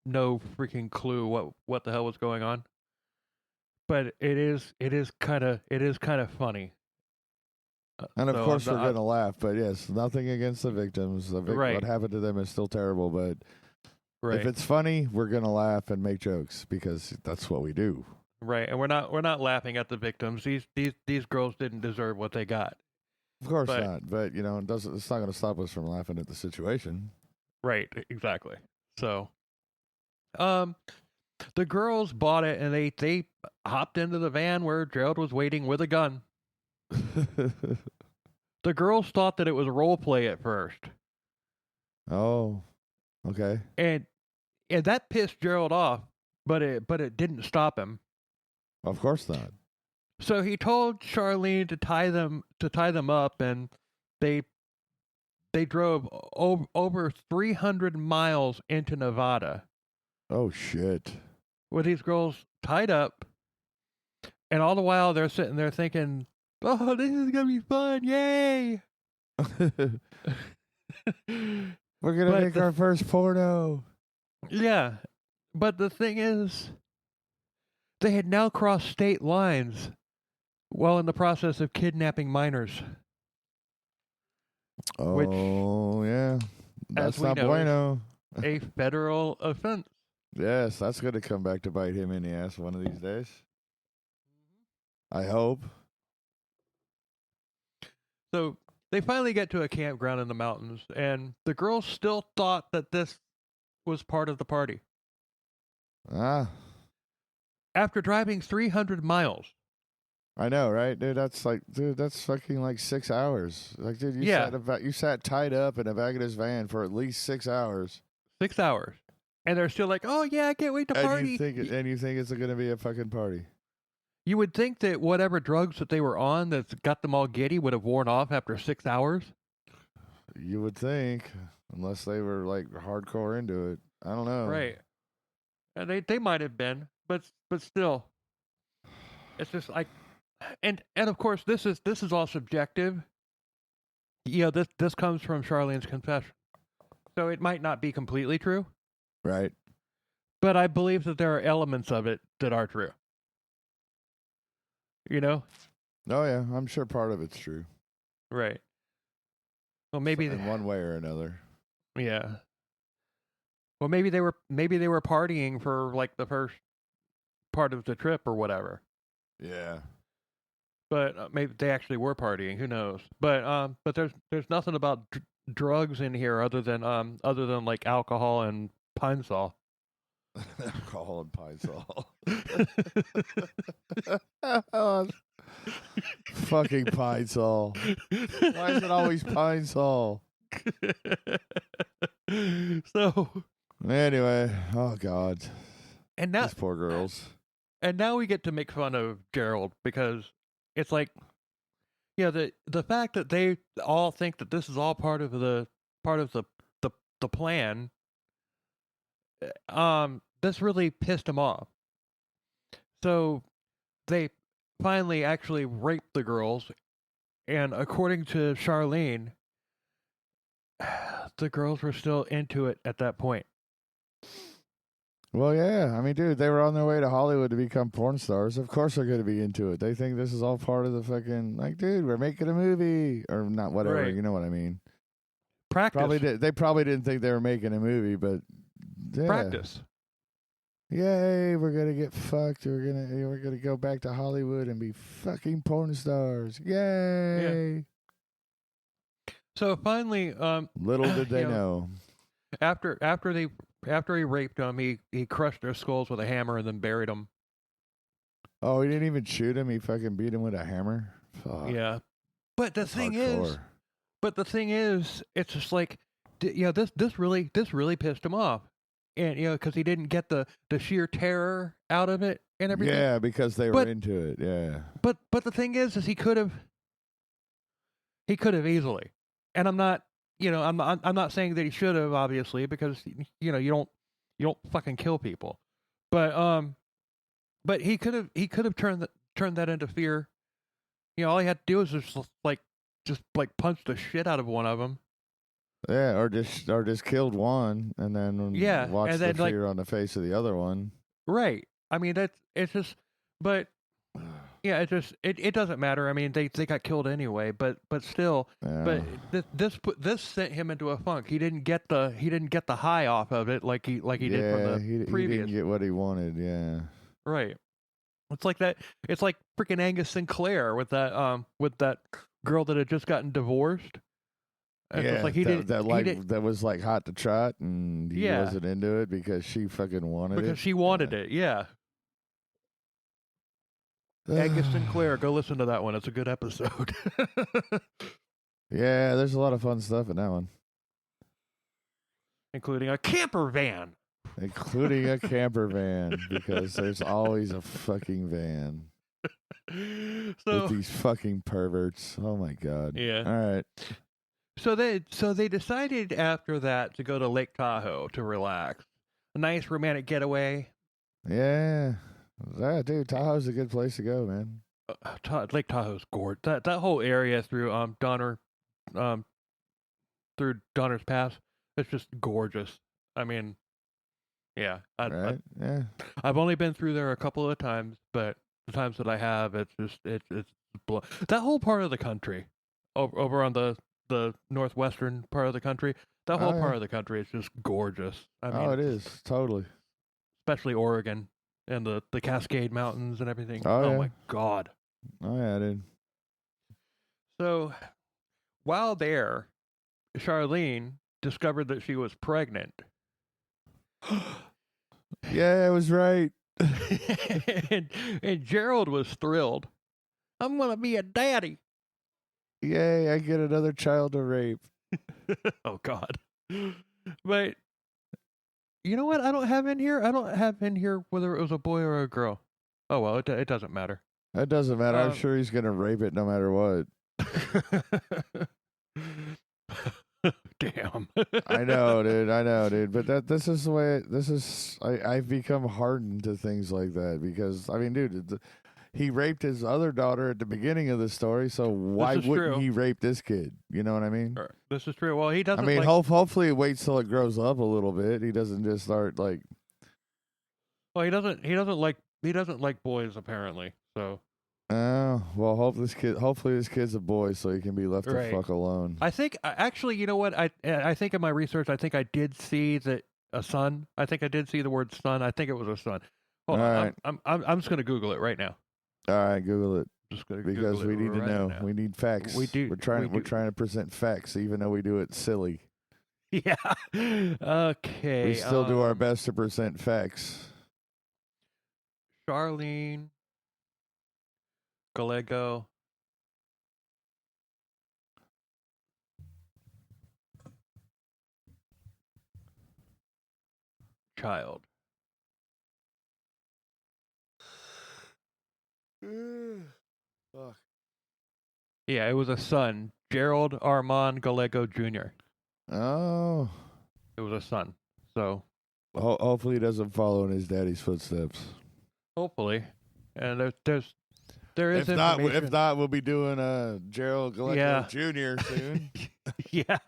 no freaking clue what the hell was going on. But it is kind of funny. And of course we're gonna laugh, but yes, nothing against the victims. Right. What happened to them is still terrible, but. Right. If it's funny, we're gonna laugh and make jokes because that's what we do. Right, and we're not laughing at the victims. These girls didn't deserve what they got. Of course not, but it's not gonna stop us from laughing at the situation. Right, exactly. So, the girls bought it and they hopped into the van where Gerald was waiting with a gun. The girls thought that it was role play at first. Oh, okay. And that pissed Gerald off, but it didn't stop him. Of course not. So he told Charlene to tie them up, and they drove over 300 miles into Nevada. Oh shit! With these girls tied up, and all the while they're sitting there thinking, "Oh, this is gonna be fun! Yay!" We're gonna make our first porno. Yeah, but the thing is, they had now crossed state lines while in the process of kidnapping minors. Oh, yeah. That's not bueno. A federal offense. Yes, that's going to come back to bite him in the ass one of these days. I hope. So they finally get to a campground in the mountains, and the girls still thought that this was part of the party. Ah. After driving 300 miles. I know, right? Dude, that's fucking like 6 hours. Like, dude, you sat tied up in a back of this van for at least 6 hours. 6 hours. And they're still like, oh, yeah, I can't wait to party. And you think it's going to be a fucking party. You would think that whatever drugs that they were on that got them all giddy would have worn off after 6 hours. You would think, unless they were like hardcore into it. I don't know. Right. And they might have been, but still. It's just like, and of course this is all subjective. This comes from Charlene's confession. So it might not be completely true. Right. But I believe that there are elements of it that are true. Oh yeah, I'm sure part of it's true. Right. Well, maybe in one way or another. yeah. Well, maybe they were partying for like the first part of the trip or whatever. Yeah. But maybe they actually were partying. Who knows? But there's nothing about drugs in here other than like alcohol and pine sol. Alcohol and pine sol. Fucking pine sol. Why is it always pine sol? So anyway, oh God. And now these poor girls. And now we get to make fun of Gerald because it's like, yeah, the fact that they all think that this is all part of the plan. This really pissed him off. So they finally actually raped the girls, and according to Charlene, the girls were still into it at that point. Well, yeah. I mean, dude, they were on their way to Hollywood to become porn stars. Of course they're going to be into it. They think this is all part of the fucking, like, dude, we're making a movie. Or not, whatever. Right. You know what I mean. Practice. They probably didn't think they were making a movie, but yeah. Practice. Yay, we're going to get fucked. We're gonna go back to Hollywood and be fucking porn stars. Yay. Yeah. So finally, little did they know. After he raped them, he crushed their skulls with a hammer and then buried them. Oh, he didn't even shoot him. He fucking beat him with a hammer. Fuck. Yeah, but the thing is, it's just like, this really pissed him off, and because he didn't get the sheer terror out of it and everything. Yeah, because they were into it. Yeah. But the thing is he could have easily, and I'm not. I'm not saying that he should have, obviously, because you don't fucking kill people, but he could have turned that into fear. All he had to do was just punch the shit out of one of them. Yeah, or just killed one and then watch the fear on the face of the other one. Right. I mean it's just, but. Yeah, it doesn't matter. I mean, they got killed anyway, but still, but this sent him into a funk. He didn't get the high off of it like he did from the previous. He didn't get what he wanted. Yeah, right. It's like that. It's like freaking Angus Sinclair with that girl that had just gotten divorced. And yeah, it's like that was like hot to trot, and he wasn't into it because she fucking wanted it. Because she wanted it. Yeah. Angus Sinclair, go listen to that one. It's a good episode. Yeah, there's a lot of fun stuff in that one. Including a camper van. Because there's always a fucking van. With these fucking perverts. Oh my God. Yeah. All right. So they decided after that to go to Lake Tahoe to relax. A nice romantic getaway. Yeah. Yeah, dude, Tahoe's a good place to go, man. Lake Tahoe's gorgeous. That whole area through through Donner's Pass, it's just gorgeous. I mean, yeah. Yeah. I've only been through there a couple of times, but the times that I have, it's that whole part of the country, over on the northwestern part of the country. That whole part of the country is just gorgeous. I mean, it is totally, especially Oregon. And the Cascade Mountains and everything. Oh, my God. Oh, yeah, dude. So, while there, Charlene discovered that she was pregnant. Yeah, I was right. and Gerald was thrilled. I'm going to be a daddy. Yay, I get another child to rape. Oh, God. But... You know what? I don't have in here whether it was a boy or a girl. Oh well, it doesn't matter. It doesn't matter. I'm sure he's gonna rape it no matter what. Damn. I know, dude. But this is the way. I've become hardened to things like that because I mean, dude, he raped his other daughter at the beginning of the story. So why wouldn't he rape this kid? You know what I mean? This is true. Well, he doesn't. I mean, hopefully it waits till it grows up a little bit. He doesn't just start like. Well, he doesn't like boys apparently. So. Well, hopefully this kid's a boy, so he can be left Right. the fuck alone. I think actually, you know what? I think in my research, I think I did see that a son. I think I did see the word son. I think it was a son. Hold All on, right. I'm just gonna Google it right now. All right, Google it Just gonna because Google we it need to right know. now. We need facts. We do. We're trying to present facts, even though we do it silly. Yeah. Okay. We still do our best to present facts. Charlene, Gallego. Child. Fuck. Yeah, it was a son, Gerald Armand Gallego Jr. Oh. It was a son. So Hopefully he doesn't follow in his daddy's footsteps. hopefully, and there is If not, information. we'll be doing Gerald Gallego Yeah. Jr. soon. Yeah.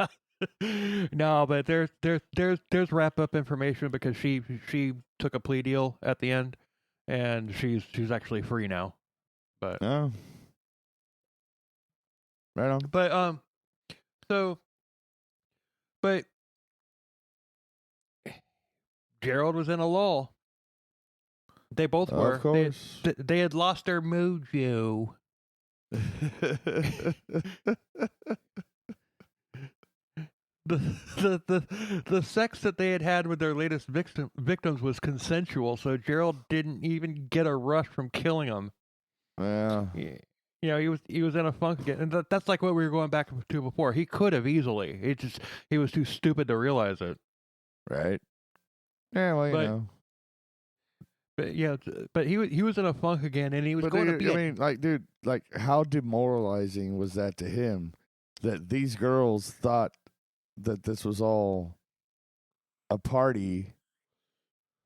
No, but there's wrap up information because she took a plea deal at the end, and she's actually free now. But Oh. Right on. but so but Gerald was in a lull. They both were. Of course. They had lost their mojo. The sex that they had with their latest victims was consensual, so Gerald didn't even get a rush from killing them. Yeah. You know, he was in a funk again, and that's like what we were going back to before. He could have easily. He was too stupid to realize it. Right. Yeah. Well, you But- know. But yeah, but he was in a funk again, and he was But going dude, to be. I mean, like, dude, like, how demoralizing was that to him? That these girls thought that this was all a party,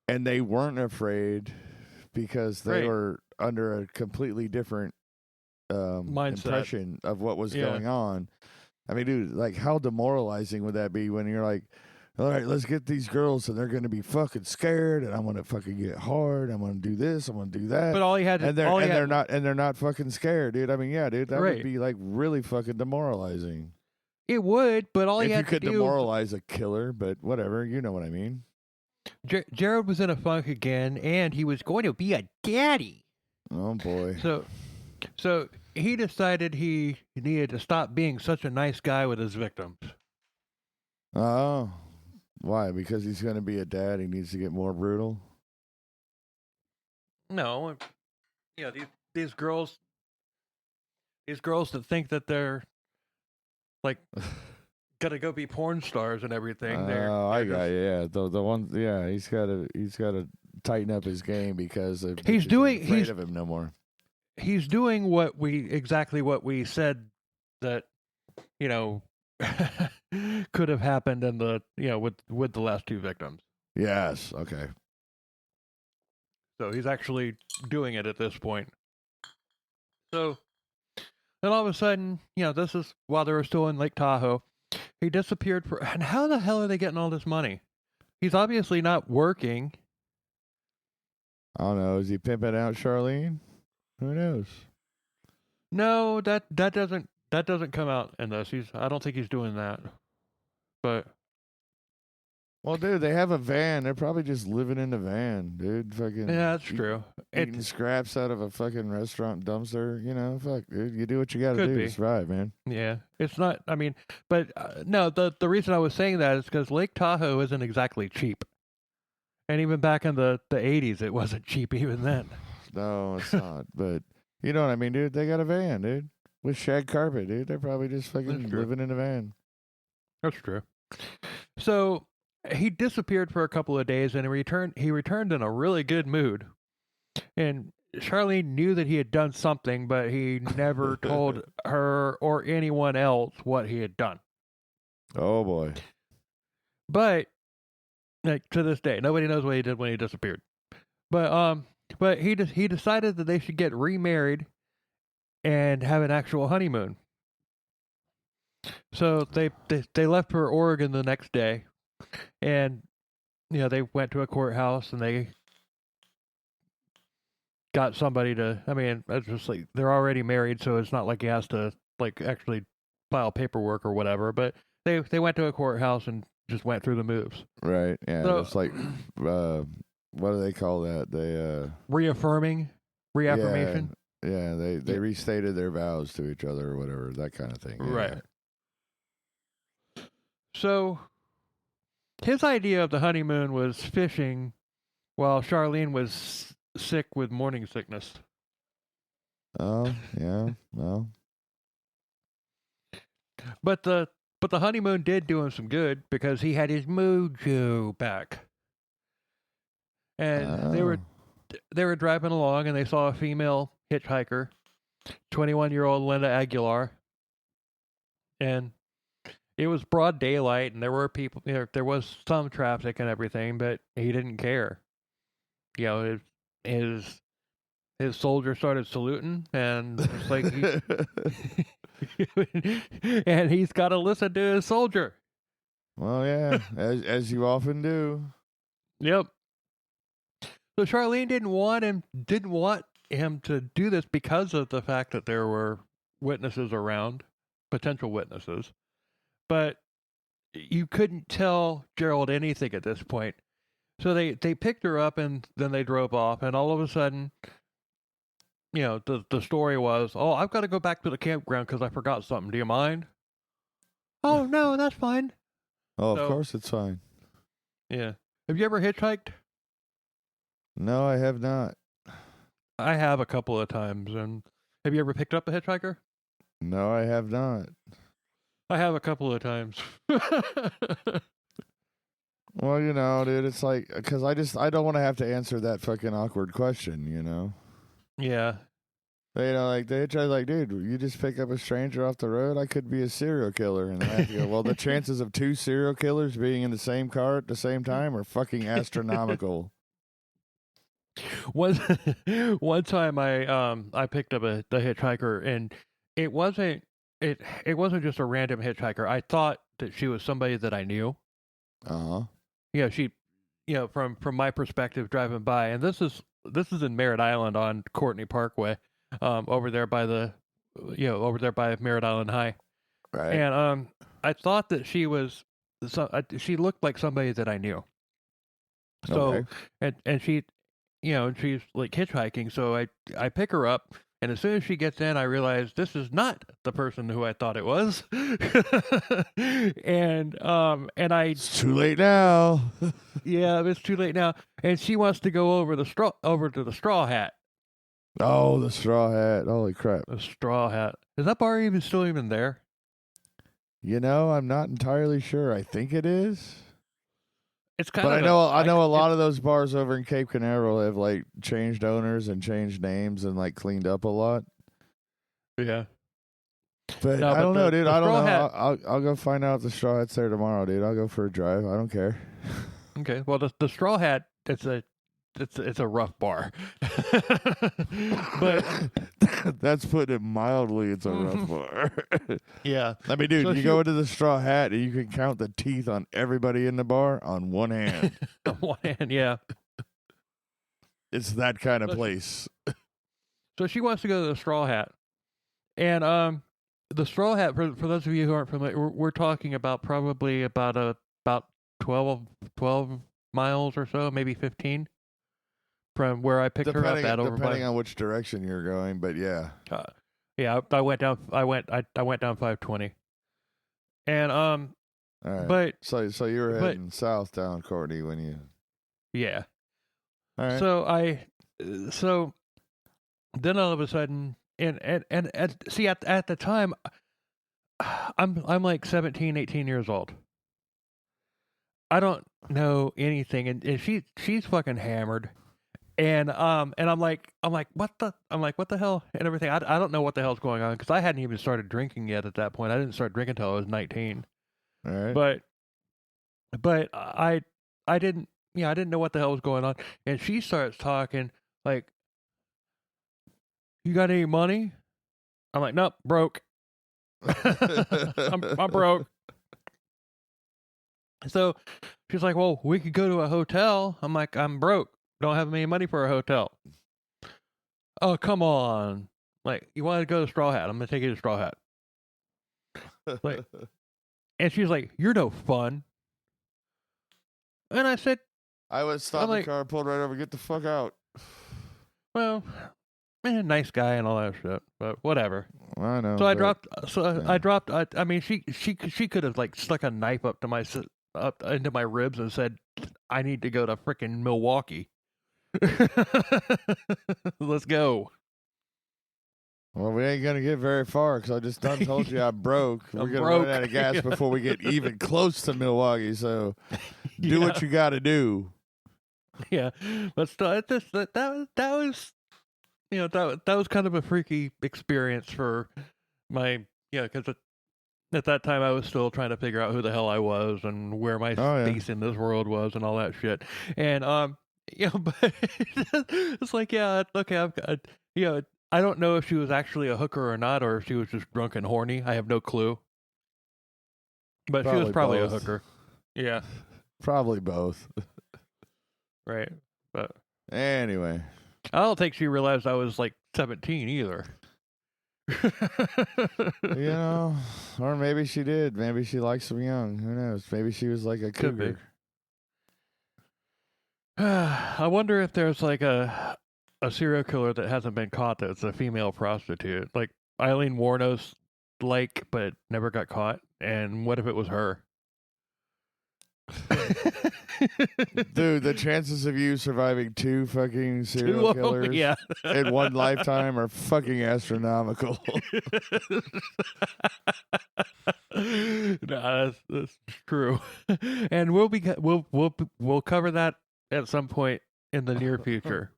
and they weren't afraid because they Right. were under a completely different Mindset. impression of what was Yeah. going on. I mean, dude, like, how demoralizing would that be when you're like, all right, let's get these girls, and they're going to be fucking scared, and I'm going to fucking get hard. I'm going to do this. I'm going to do that. But all he had to, and they're not fucking scared, dude. I mean, yeah, dude, that Right. would be like really fucking demoralizing. it would, but all he If you had to could do. demoralize a killer, but whatever, you know what I mean. Jared was in a funk again, and he was going to be a daddy. Oh boy. So he decided he needed to stop being such a nice guy with his victims. Oh, why? Because he's going to be a dad. He needs to get more brutal. No, you know these girls that think that they're like gonna go be porn stars and everything. Oh, I got you. Yeah, the one. Yeah, he's got to tighten up his game because He's afraid of him no more. He's doing exactly what we said that you know could have happened in the with the last two victims. Yes. Okay. So he's actually doing it at this point. So then all of a sudden, this is while they were still in Lake Tahoe. He disappeared and how the hell are they getting all this money? He's obviously not working. I don't know. Is he pimping out Charlene? Who knows? No, that doesn't come out in this. I don't think he's doing that. But well, dude, they have a van. They're probably just living in the van, dude. Fucking yeah, that's true. Eating scraps out of a fucking restaurant dumpster. You know, fuck, dude. You do what you got to Could do be. to survive, man. Yeah, it's not. I mean, but no. The reason I was saying that is because Lake Tahoe isn't exactly cheap, and even back in the 80s, it wasn't cheap even then. No, it's not. But you know what I mean, dude. They got a van, dude, with shag carpet, dude. They're probably just fucking living in a van. That's true. So he disappeared for a couple of days, and he returned in a really good mood. And Charlene knew that he had done something, but he never told her or anyone else what he had done. Oh boy! But like to this day, nobody knows what he did when he disappeared. But he decided that they should get remarried and have an actual honeymoon. So they left for Oregon the next day, and they went to a courthouse and they got somebody to. I mean, it's just like they're already married, so it's not like he has to like actually file paperwork or whatever. But they went to a courthouse and just went through the moves. Right. Yeah. So, It's like, what do they call that? They reaffirmation. Yeah. They restated their vows to each other or whatever, that kind of thing. Yeah. Right. So his idea of the honeymoon was fishing, while Charlene was sick with morning sickness. Oh yeah. Well. But the honeymoon did do him some good because he had his mojo back. And they were driving along and they saw a female hitchhiker, 21-year-old Linda Aguilar. And it was broad daylight and there were people, there was some traffic and everything, but he didn't care. His soldier started saluting and it's like and he's got to listen to his soldier. Well, yeah, as you often do. Yep. So Charlene didn't want him to do this because of the fact that there were witnesses around, potential witnesses. But you couldn't tell Gerald anything at this point. So they picked her up and then they drove off, and all of a sudden, the story was, oh, I've got to go back to the campground because I forgot something. Do you mind? Oh, no, that's fine. Oh, of course it's fine. Yeah. Have you ever hitchhiked? No, I have not. I have a couple of times. And have you ever picked up a hitchhiker? No, I have not. I have a couple of times. Well, dude, it's like, because I don't want to have to answer that fucking awkward question, Yeah. Like, the hitchhiker's like, dude, you just pick up a stranger off the road? I could be a serial killer. And I have to go, well, the chances of 2 serial killers being in the same car at the same time are fucking astronomical. One time I picked up the hitchhiker, and it wasn't just a random hitchhiker. I thought that she was somebody that I knew. Uh-huh. Yeah, she, from my perspective driving by, and this is in Merritt Island on Courtney Parkway, over there by Merritt Island High. Right. And I thought that she looked like somebody that I knew. So and she, she's like hitchhiking. So I pick her up. And as soon as she gets in, I realize this is not the person who I thought it was. and it's too late now. Yeah, it's too late now. And she wants to go over to the Straw Hat. Oh, the Straw Hat. Holy crap. The Straw Hat. Is that bar still there? I'm not entirely sure. I think it is. It's kind but of I know a lot of those bars over in Cape Canaveral have like changed owners and changed names and like cleaned up a lot. Yeah. But I don't know, dude. I don't know. I'll go find out if the Straw Hat's there tomorrow, dude. I'll go for a drive. I don't care. Okay. Well, the Straw Hat, it's a rough bar. But that's putting it mildly. It's a rough bar. Yeah. I mean, dude, so you go into the Straw Hat and you can count the teeth on everybody in the bar on one hand. On one hand, yeah. It's that kind of place. So she wants to go to the Straw Hat. And the Straw Hat, for those of you who aren't familiar, we're talking about probably about 12 miles or so, maybe 15 from where I picked her up at. Depending on which direction you're going, but yeah. Yeah, I went down 520. And all right. But so you were heading south down Courtney when you. Yeah. All right. So then all of a sudden, and see at the time, I'm like 17, 18 years old. I don't know anything, and she's fucking hammered, and I'm like what the hell and everything. I don't know what the hell's going on because I hadn't even started drinking yet at that point. I didn't start drinking until I was 19. All right. But I didn't know what the hell was going on, and she starts talking like, "You got any money?" I'm like, "Nope, broke." I'm broke. So she's like, "Well, we could go to a hotel." I'm like, "I'm broke. Don't have any money for a hotel." Oh, come on. Like, you want to go to Straw Hat? I'm going to take you to Straw Hat. Like, and she's like, you're no fun. And I said, I would stop I'm the like, car, pulled right over, get the fuck out. well, man, nice guy and all that shit, but whatever. I know. So I but- dropped. So yeah. I dropped. I mean, she could have like stuck a knife up to up into my ribs and said, "I need to go to frickin' Milwaukee. Let's go." Well, we ain't gonna get very far because I just done told you I'm broke. We're I'm gonna broke. run out of gas before we get even close to Milwaukee. So do what you got to do. Yeah, but still, that was that was kind of a freaky experience for my because at that time I was still trying to figure out who the hell I was and where my space in this world was and all that shit. And but it's like okay, I've got I don't know if she was actually a hooker or not, or if she was just drunk and horny. I have no clue. But she was probably both. a hooker. Yeah. Probably both. Right. But Anyway. I don't think she realized I was like 17 either. Or maybe she did. Maybe she likes them young. Who knows? Maybe she was like a Could be. cougar. I wonder if there's like a serial killer that hasn't been caught that's a female prostitute. Like Eileen Warnos but never got caught. And what if it was her? Dude, the chances of you surviving two fucking serial killers in one lifetime are fucking astronomical. No, that's true. And we'll cover that at some point in the near future.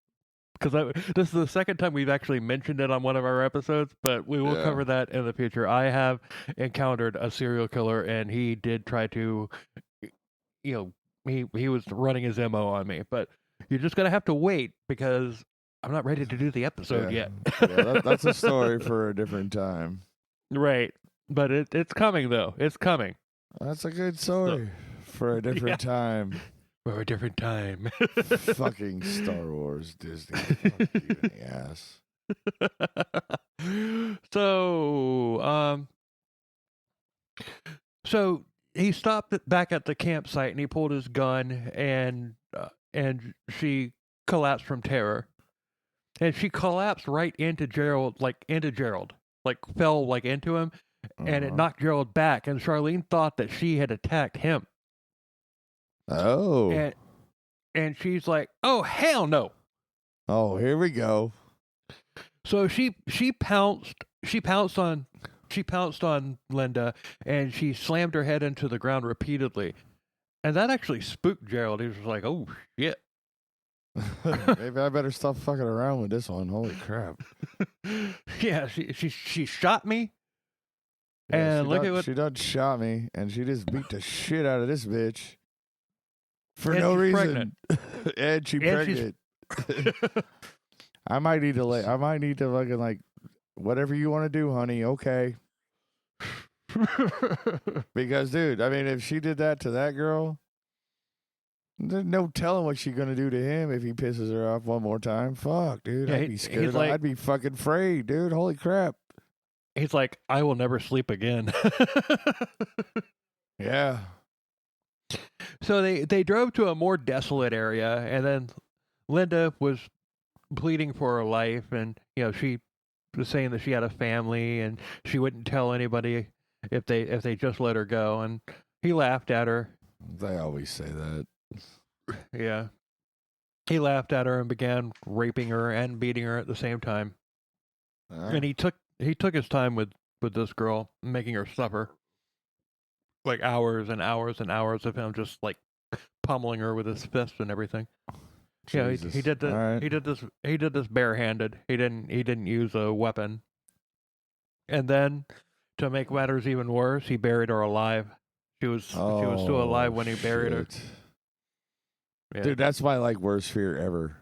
Because this is the second time we've actually mentioned it on one of our episodes, but we will cover that in the future. I have encountered a serial killer, and he did try to, he was running his MO on me. But you're just gonna have to wait because I'm not ready to do the episode yet. That's a story for a different time. Right, but it's coming though. It's coming. That's a good story for a different time. For a different time. Fucking Star Wars, Disney. Fuck you in the ass. So he stopped back at the campsite and he pulled his gun and she collapsed from terror. And she collapsed right into Gerald, like fell like into him, and it knocked Gerald back. And Charlene thought that she had attacked him. Oh. And she's like, "Oh, hell no." Oh, here we go. So she pounced on Linda, and she slammed her head into the ground repeatedly. And that actually spooked Gerald. He was like, "Oh shit." Maybe I better stop fucking around with this one. Holy crap. Yeah, she shot me. Yeah, and she done shot me, and she just beat the shit out of this bitch. For no she's reason. And she's pregnant. I might need to fucking like, whatever you want to do, honey, okay. Because, dude, I mean, if she did that to that girl, there's no telling what she's going to do to him if he pisses her off one more time. Fuck, dude. I'd be scared. I'd be fucking afraid, dude. Holy crap. He's like, "I will never sleep again." Yeah. So they drove to a more desolate area, and then Linda was pleading for her life, and she was saying that she had a family and she wouldn't tell anybody if they just let her go. And he laughed at her. They always say that. Yeah, he laughed at her and began raping her and beating her at the same time. And he took his time with this girl, making her suffer. Like hours and hours and hours of him just like pummeling her with his fists and everything. Jesus. Yeah, he did this. Right. He did this barehanded. He didn't use a weapon. And then, to make matters even worse, he buried her alive. She was still alive when he buried her. Yeah. Dude, that's my worst fear ever.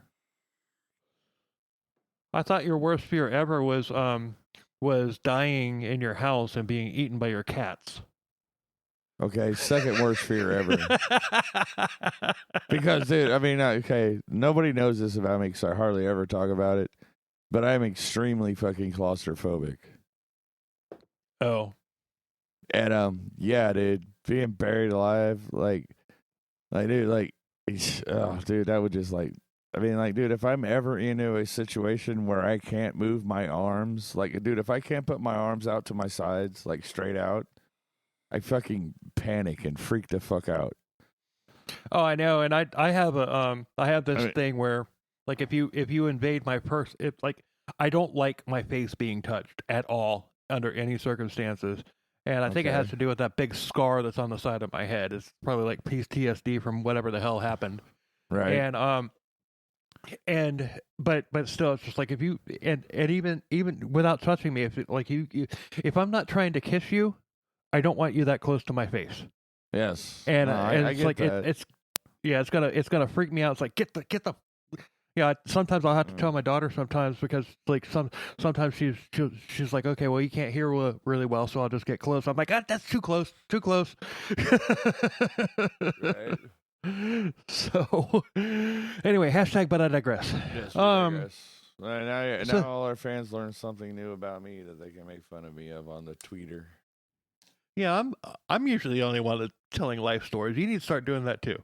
I thought your worst fear ever was dying in your house and being eaten by your cats. Okay, second worst fear ever. Because, dude, I mean, okay, nobody knows this about me because I hardly ever talk about it. but I'm extremely fucking claustrophobic. Oh. And yeah, dude, being buried alive, dude, oh, dude, that would just like, I mean, like, dude, if I'm ever into a situation where I can't move my arms, like, dude, if I can't put my arms out to my sides, like straight out, I fucking panic and freak the fuck out. Oh, I know, and I have this thing where, like, if you invade my purse, if like I don't like my face being touched at all under any circumstances, and I think it has to do with that big scar that's on the side of my head. It's probably like PTSD from whatever the hell happened, right? But still, it's just like if you and even without touching me, if if I'm not trying to kiss you, I don't want you that close to my face. Yes, and no, and I it's get like that. it's gonna freak me out. It's like get the yeah. Sometimes I'll have to tell my daughter sometimes because like sometimes she's like, okay, well you can't hear really well, so I'll just get close. I'm like, that's too close. Right. So anyway, hashtag but I digress. Yes, we digress. Now all our fans learn something new about me that they can make fun of me of on the tweeter. Yeah, I'm usually the only one that's telling life stories. You need to start doing that too.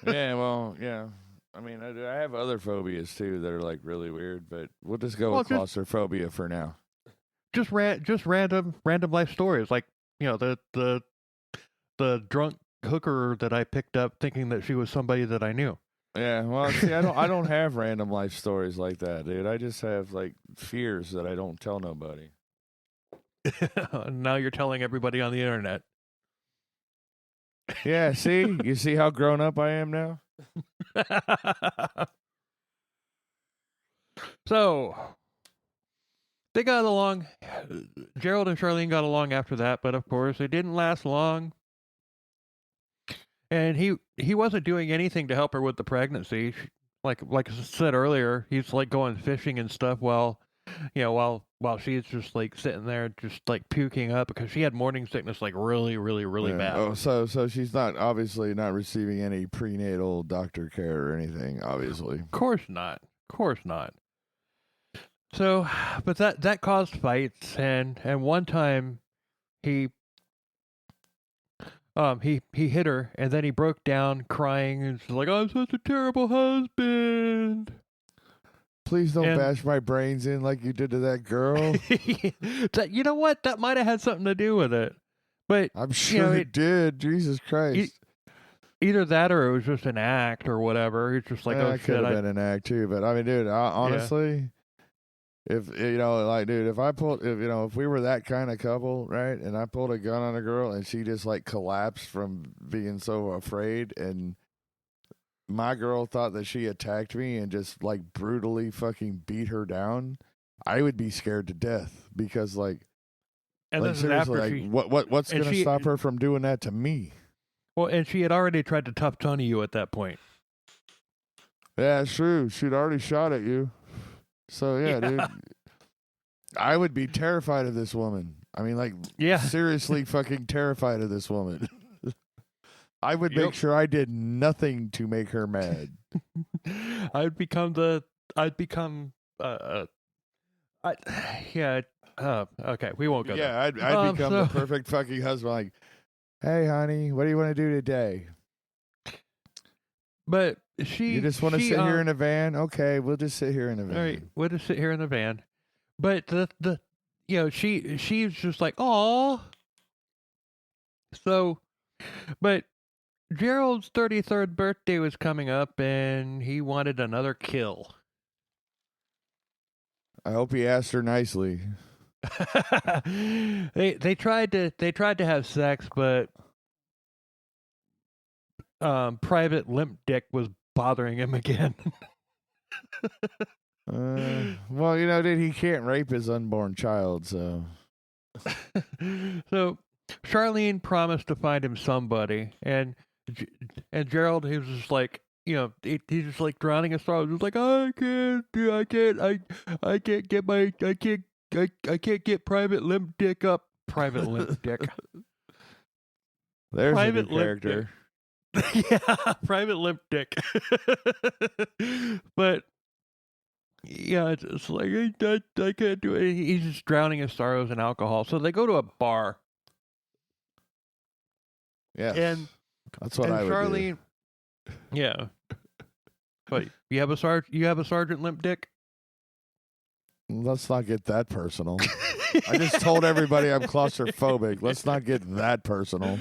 Yeah, well, yeah. I mean, I have other phobias too that are like really weird, but we'll just go with claustrophobia for now. Just random life stories, like the drunk hooker that I picked up thinking that she was somebody that I knew. Yeah, well, see, I don't have random life stories like that, dude. I just have like fears that I don't tell nobody. Now you're telling everybody on the internet. Yeah, see? You see how grown up I am now? So, they got along. Gerald and Charlene got along after that, but of course, it didn't last long. And he wasn't doing anything to help her with the pregnancy. Like I said earlier, he's like going fishing and stuff while she's just like sitting there just like puking up because she had morning sickness like really bad. Oh, so she's obviously not receiving any prenatal doctor care or anything, obviously. Of course not. So, but that caused fights, and one time he hit her, and then he broke down crying and was like, "I'm such a terrible husband. Please don't bash my brains in like you did to that girl." You know what? That might have had something to do with it. But I'm sure it did. Jesus Christ. Either that or it was just an act or whatever. It's just like, oh, it could have been an act too. But I mean, dude, honestly, if if we were that kind of couple, right, and I pulled a gun on a girl and she just like collapsed from being so afraid, and my girl thought that she attacked me and just like brutally fucking beat her down, I would be scared to death because and like seriously, what's gonna stop her from doing that to me? Well, and she had already tried to tough Tony you at that point. Yeah, it's true. She'd already shot at you. So yeah, dude, I would be terrified of this woman. I mean, like, seriously, fucking terrified of this woman. I would make sure I did nothing to make her mad. Okay, we won't go there. Yeah, I'd become the perfect fucking husband. Like, hey, honey, what do you want to do today? But you just want to sit here in a van? Okay, we'll just sit here in a van. All right, we'll just sit here in the van. But she's just like, "Aw." So, but Gerald's 33rd birthday was coming up, and he wanted another kill. I hope he asked her nicely. They tried to have sex, but Private Limp Dick was bothering him again. Well, dude, he can't rape his unborn child, so. So Charlene promised to find him somebody, and Gerald, he was just like, he's just like drowning his sorrows. He's like, I can't get Private Limp Dick up. Private Limp Dick. There's Private a new character. Yeah, Private Limp Dick. But Yeah, it's like I can't do it. He's just drowning his sorrows in alcohol. So they go to a bar, Yes, and that's what I would Charlene, yeah. But you have a sergeant limp dick. do. Let's not get that personal. I just told everybody I'm claustrophobic. Let's not get that personal.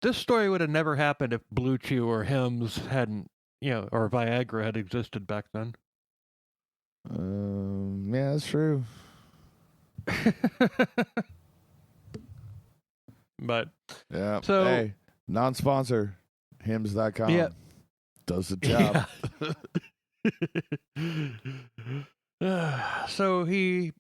This story would have never happened if Blue Chew or Hims hadn't, or Viagra had existed back then. Yeah, that's true. But Yeah. so hey, non-sponsor, hims.com. Yeah. Does the job. Yeah. So they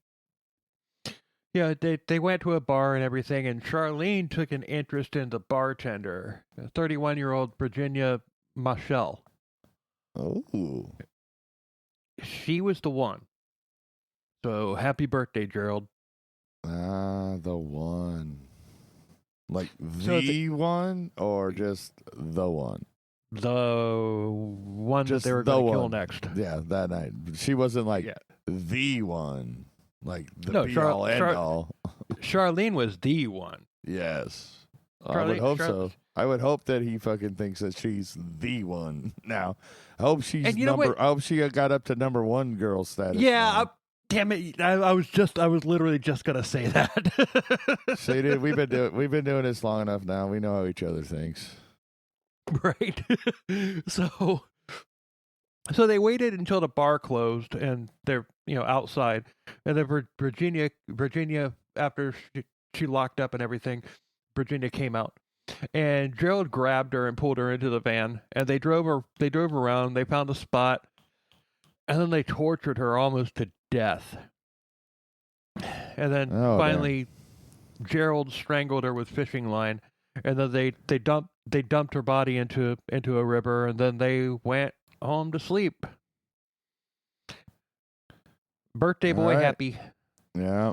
went to a bar and everything, and Charlene took an interest in the bartender, 31-year-old Virginia Michelle. Oh. She was the one. So happy birthday, Gerald. The one. Like So the one or just the one? The one Just that they were the going to kill one. next. Yeah, that night. She wasn't like Yeah. the one. Like the No, be all end all. Charlene was the one. Yes. I would hope so. I would hope that he fucking thinks that she's the one. Now, I hope she's And you know what? I hope she got up to number one girl status. Yeah, damn it! I was literally just gonna say that. See, dude, we've been doing this long enough now. We know how each other thinks. Right. So they waited until the bar closed and they're outside, and then Virginia after she locked up and everything, Virginia came out. And Gerald grabbed her and pulled her into the van, and they drove around. They found a spot, and then they tortured her almost to death. And then finally, Gerald strangled her with fishing line, and then they dumped her body into a river, and then they went home to sleep. Birthday boy happy. Yeah.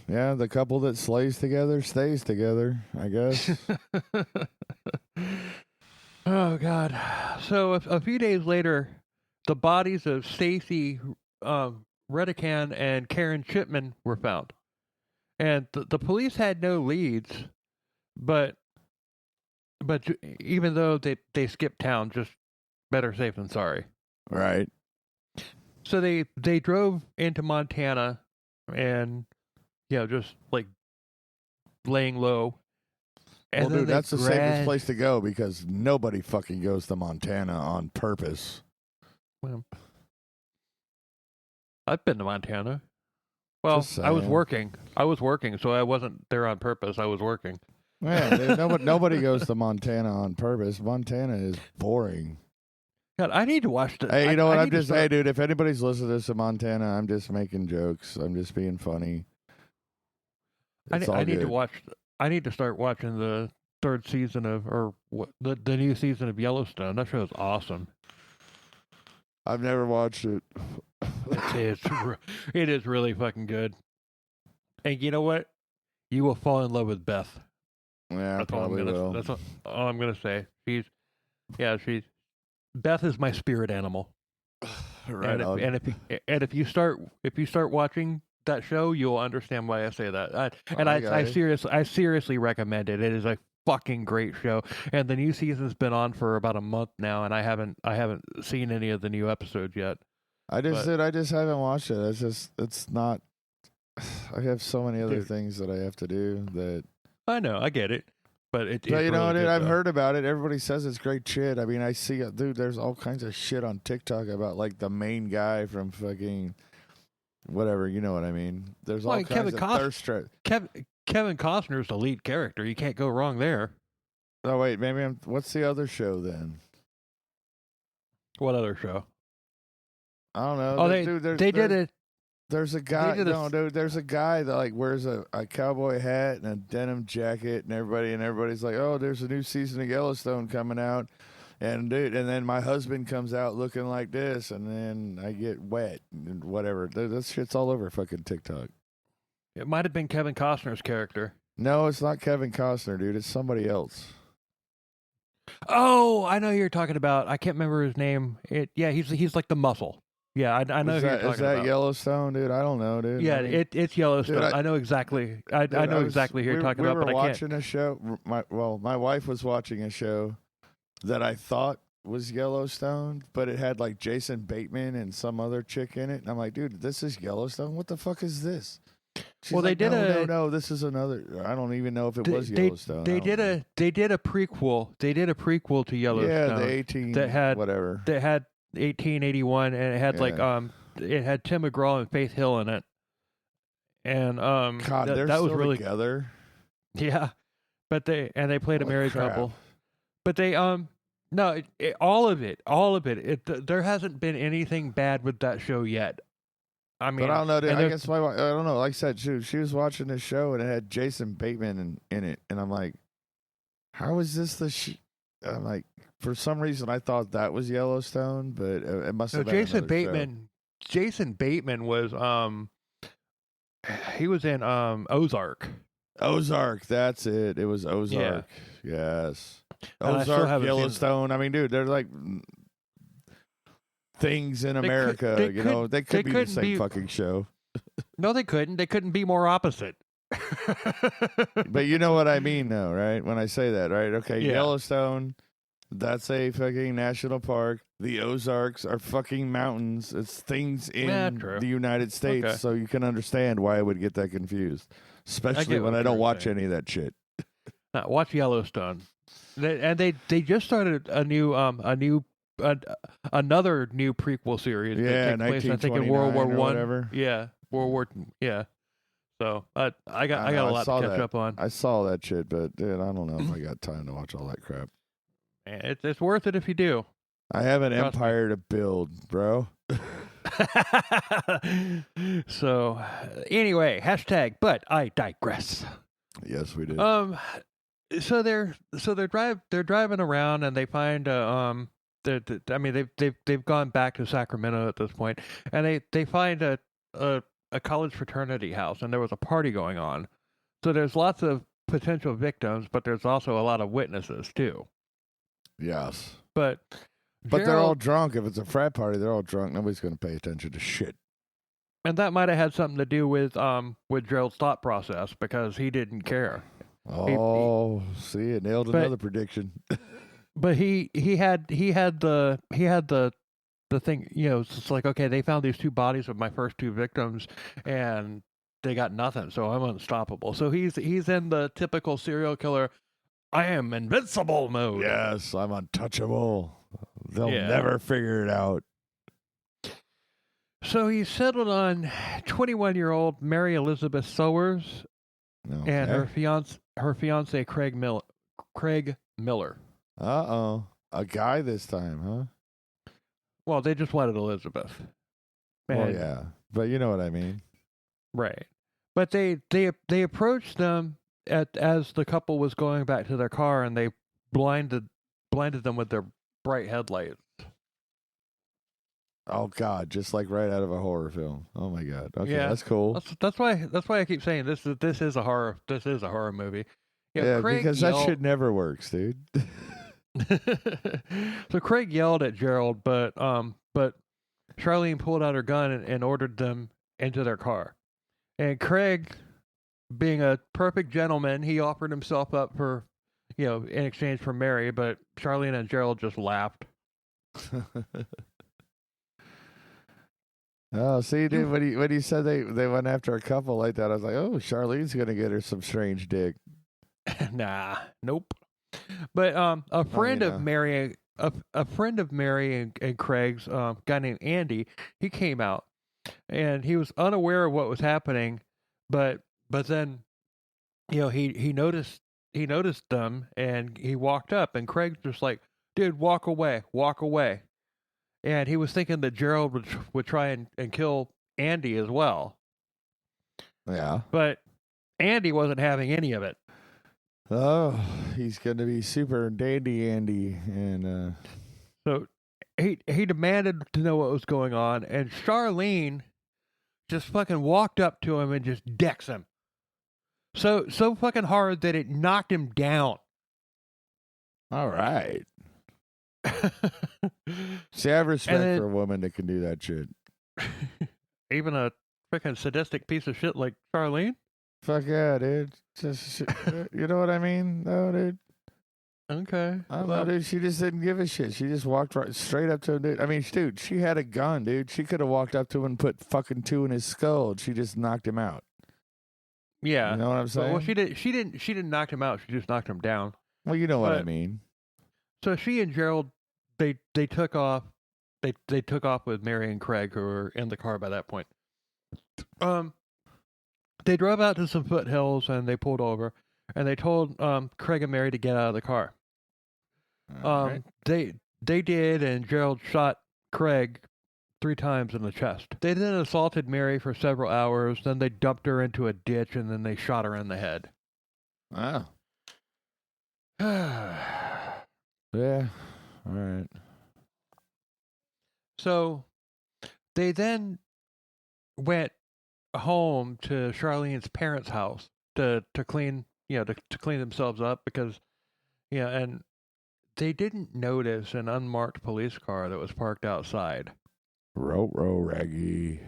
Yeah, the couple that slays together stays together, I guess. Oh, God. So a few days later, the bodies of Stacy Redican and Karen Chipman were found. And the police had no leads, but even though they skipped town, just better safe than sorry. Right. So they drove into Montana and just like laying low. And well, dude, that's the safest place to go because nobody fucking goes to Montana on purpose. Well, I've been to Montana. Well, I was working, so I wasn't there on purpose. I was working. Yeah, dude, nobody goes to Montana on purpose. Montana is boring. God, I need to watch the. Hey, you know what? Hey, dude, if anybody's listening to this in Montana, I'm just making jokes. I'm just being funny. I need to watch. I need to start watching the third season the new season of Yellowstone. That show is awesome. I've never watched it. It is really fucking good. And you know what? You will fall in love with Beth. Yeah, that's probably will. That's all I'm gonna say. Beth is my spirit animal. Right. And if you start watching that show, you'll understand why I say that. I seriously recommend it. It is a fucking great show, and the new season's been on for about a month now, and I haven't seen any of the new episodes yet. I just haven't watched it. It's not. I have so many other things that I have to do that. I know, I get it, but it's you know, really dude, I've though. heard about it. Everybody says it's great shit. I mean, I see, dude. There's all kinds of shit on TikTok about like the main guy from fucking whatever. You know what I mean? There's all kinds of thirst traps. Kevin Costner's the lead character. You can't go wrong there. Oh wait, maybe what's the other show then? What other show? I don't know. Oh, they did it. There's a guy. Dude, there's a guy that like wears a cowboy hat and a denim jacket, and everybody's like, "Oh, there's a new season of Yellowstone coming out," and dude, and then my husband comes out looking like this, and then I get wet and whatever. That shit's all over fucking TikTok. It might have been Kevin Costner's character. No, it's not Kevin Costner, dude. It's somebody else. Oh, I know who you're talking about. I can't remember his name. He's like the muscle. Yeah, I know who you're talking Is that about. Yellowstone, dude? I don't know, dude. Yeah, I mean, it's Yellowstone. dude, I know exactly. I dude, know exactly who you're talking we about, were but I can't. watching a show. My wife was watching a show that I thought was Yellowstone, but it had like Jason Bateman and some other chick in it, and I'm like, dude, this is Yellowstone. What the fuck is this? She's Well, like, they did no, this is another. I don't even know if it was Yellowstone. They did a prequel. They did a prequel to Yellowstone. Yeah, the 18 that had whatever. that had 1881, and it had Yeah. it had Tim McGraw and Faith Hill in it, and God, they're that still was really together. yeah, but they played a Holy married crap. couple, but they no, all of it. There hasn't been anything bad with that show yet. I mean, But I don't know. Dude, and I guess I don't know. Like I said, she was watching this show and it had Jason Bateman in it, and I'm like, how is this the? I'm like, for some reason I thought that was Yellowstone, but it must have been Jason another Bateman. Jason Bateman was he was in Ozark. Ozark, that's it. It was Ozark. Yes. And I still Ozark, haven't seen Yellowstone. I mean, dude, they're like things in America. They could be the same fucking show. No, they couldn't. They couldn't be more opposite. But you know what I mean, though, right? When I say that, right? Okay, Yeah. Yellowstone, that's a fucking national park. The Ozarks are fucking mountains. It's things in true. the United States, Okay. so you can understand why I would get that confused, especially when what I don't you're watch saying. any of that shit. Now, watch Yellowstone. They just started another new prequel series. Yeah, that takes place, I think, in 1929 World War or One. whatever. Yeah, World War. Yeah. So I got a lot to catch up on. I saw that shit, but dude, I don't know if I got time to watch all that crap. Man, it's worth it if you do. I have an Trust me. empire to build, bro. So anyway, hashtag. But I digress. Yes, we did. So they're driving around and they find I mean they've gone back to Sacramento at this point, and they find a college fraternity house, and there was a party going on. So there's lots of potential victims, but there's also a lot of witnesses too. Yes. But they're all drunk. If it's a frat party, they're all drunk. Nobody's going to pay attention to shit. And that might have had something to do with Gerald's thought process, because he didn't care. Oh, see, it nailed another prediction. But he had the thing, it's like, okay, they found these two bodies of my first two victims and they got nothing, so I'm unstoppable. So he's in the typical serial killer, I am invincible mode. Yes, I'm untouchable. They'll never figure it out. So he settled on 21-year-old Mary Elizabeth Sowers and her fiance Craig Miller. Uh-oh. A guy this time, huh? Well, they just wanted Elizabeth. Well, yeah. But you know what I mean. Right. But they approached them as the couple was going back to their car, and they blinded them with their bright headlights. Oh God, just like right out of a horror film. Oh my God. Okay, Yeah. that's cool. That's why I keep saying this is a horror movie. Yeah, Craig because that shit never works, dude. So Craig yelled at Gerald, but Charlene pulled out her gun and ordered them into their car. And Craig, being a perfect gentleman, he offered himself up for, in exchange for Mary, but Charlene and Gerald just laughed. Oh, see, dude, when he said they went after a couple like that, I was like, oh, Charlene's gonna get her some strange dick. Nah, nope. But a friend of Mary, a friend of Mary and Craig's, guy named Andy, he came out, and he was unaware of what was happening, but then, he noticed them, and he walked up, and Craig's just like, dude, walk away. And he was thinking that Gerald would try and kill Andy as well. Yeah. But Andy wasn't having any of it. Oh, he's going to be super dandy Andy. And so he demanded to know what was going on. And Charlene just fucking walked up to him and just decks him. So fucking hard that it knocked him down. All right. See, I have respect for a woman that can do that shit. Even a freaking sadistic piece of shit like Charlene? Fuck yeah, dude. Just, you know what I mean? No, dude. Okay. I don't know, dude. She just didn't give a shit. She just walked right straight up to him, dude. I mean, dude, she had a gun, dude. She could have walked up to him and put fucking 2 in his skull. She just knocked him out. Yeah. You know what I'm saying? Well, she didn't knock him out. She just knocked him down. Well, you know what I mean. So she and Gerald, they took off. They took off with Mary and Craig, who were in the car by that point. They drove out to some foothills and they pulled over, and they told Craig and Mary to get out of the car. Right. They did, and Gerald shot Craig 3 times in the chest. They then assaulted Mary for several hours. Then they dumped her into a ditch, and then they shot her in the head. Wow. Yeah. All right. So they then went home to Charlene's parents' house to clean, to clean themselves up because, and they didn't notice an unmarked police car that was parked outside. Row, raggy.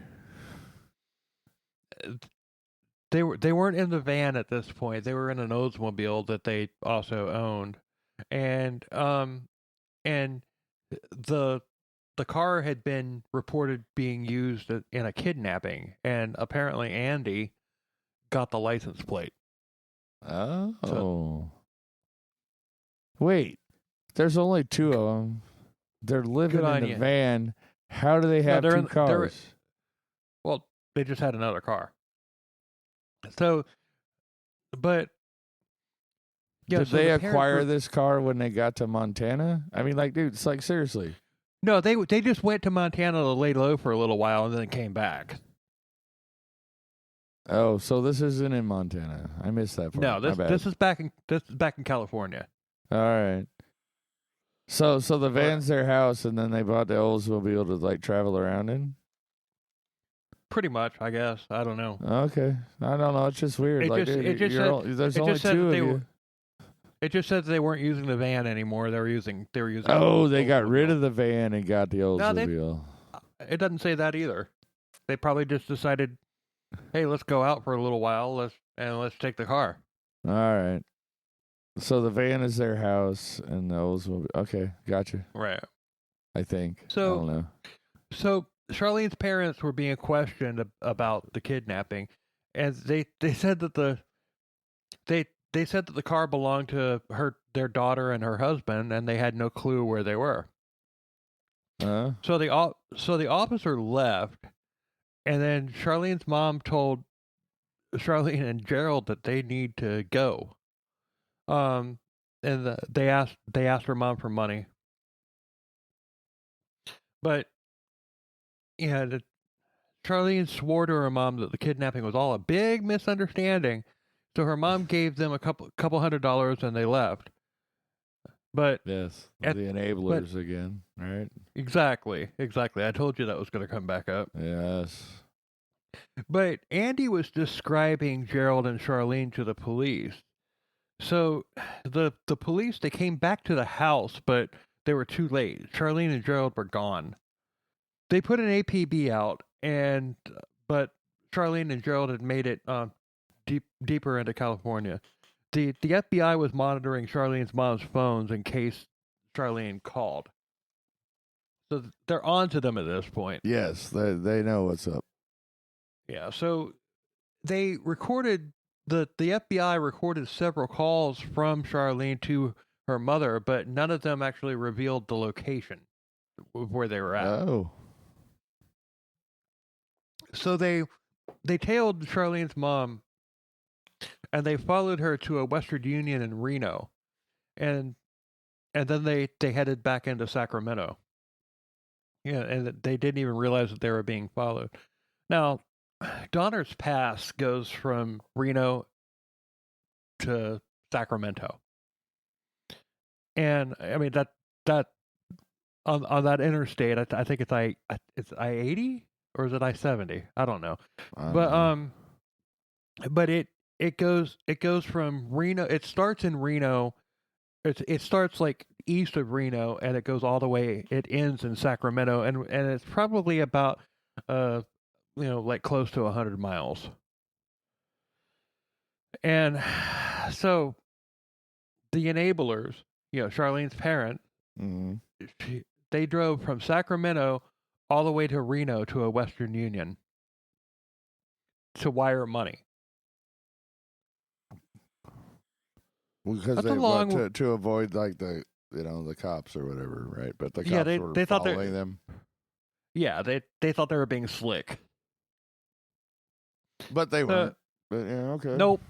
They weren't in the van at this point. They were in an Oldsmobile that they also owned, and the car had been reported being used in a kidnapping, and apparently Andy got the license plate. Oh. Wait, there's only 2 of them. They're living in the van. How do they have 2 cars? Well, they just had another car. So, but did they acquire this car when they got to Montana? I mean, like, dude, it's like, seriously. No, they just went to Montana to lay low for a little while and then came back. Oh, so this isn't in Montana. I missed that part. No, this is back in California. All right. So the van's their house, and then they bought the Oldsmobile to like travel around in. Pretty much, I guess. I don't know. Okay, I don't know. It's just weird. There's only 2 of you. It just said they weren't using the van anymore. They were using. Oh, they got rid of the van and got the Oldsmobile. It doesn't say that either. They probably just decided, hey, let's go out for a little while. Let's take the car. All right. So the van is their house, and the Oldsmobile. Okay, gotcha. Right. I think. So I don't know. So Charlene's parents were being questioned about the kidnapping, and they said that they said that the car belonged to their daughter and her husband, and they had no clue where they were. So the officer left, and then Charlene's mom told Charlene and Gerald that they need to go. And they asked her mom for money, but Charlene swore to her mom that the kidnapping was all a big misunderstanding. So her mom gave them a couple $100 and they left. But yes, the enablers again, right? Exactly. I told you that was going to come back up. Yes. But Andy was describing Gerald and Charlene to the police. So the police, they came back to the house, but they were too late. Charlene and Gerald were gone. They put an APB out, but Charlene and Gerald had made it deeper into California. The FBI was monitoring Charlene's mom's phones in case Charlene called. So they're on to them at this point. Yes, they know what's up. Yeah, so they recorded, the FBI recorded several calls from Charlene to her mother, but none of them actually revealed the location of where they were at. Oh. So they tailed Charlene's mom, and they followed her to a Western Union in Reno, and then they headed back into Sacramento. Yeah, and they didn't even realize that they were being followed. Now, Donner's Pass goes from Reno to Sacramento, and I mean that on that interstate, I think it's I-80 or is it I-70? I don't know, but it goes from Reno. It starts in Reno it starts like east of Reno and it goes all the way. It ends in Sacramento, and it's probably about like close to 100 miles. And so the enablers, Charlene's parent, Mm-hmm. they drove from Sacramento all the way to Reno to a Western Union to wire money. Because That's they a long to avoid like the cops or whatever, right? But the cops were they thought following them. Yeah, they thought they were being slick. But they weren't. But yeah, okay. Nope,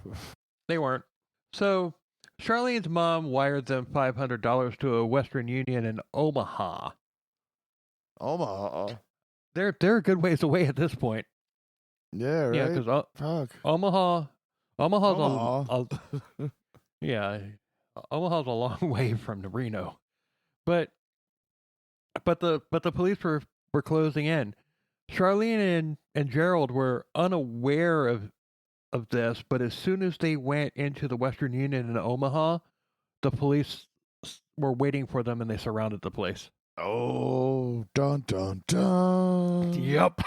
they weren't. So Charlene's mom wired them $500 to a Western Union in Omaha. Omaha. They're a good ways away at this point. Yeah, right. Yeah, because Fuck. Omaha's Omaha. yeah, Omaha's a long way from Reno, but the police were closing in. Charlene and Gerald were unaware of this, but as soon as they went into the Western Union in Omaha, the police were waiting for them and they surrounded the place. Oh, dun dun dun. Yep.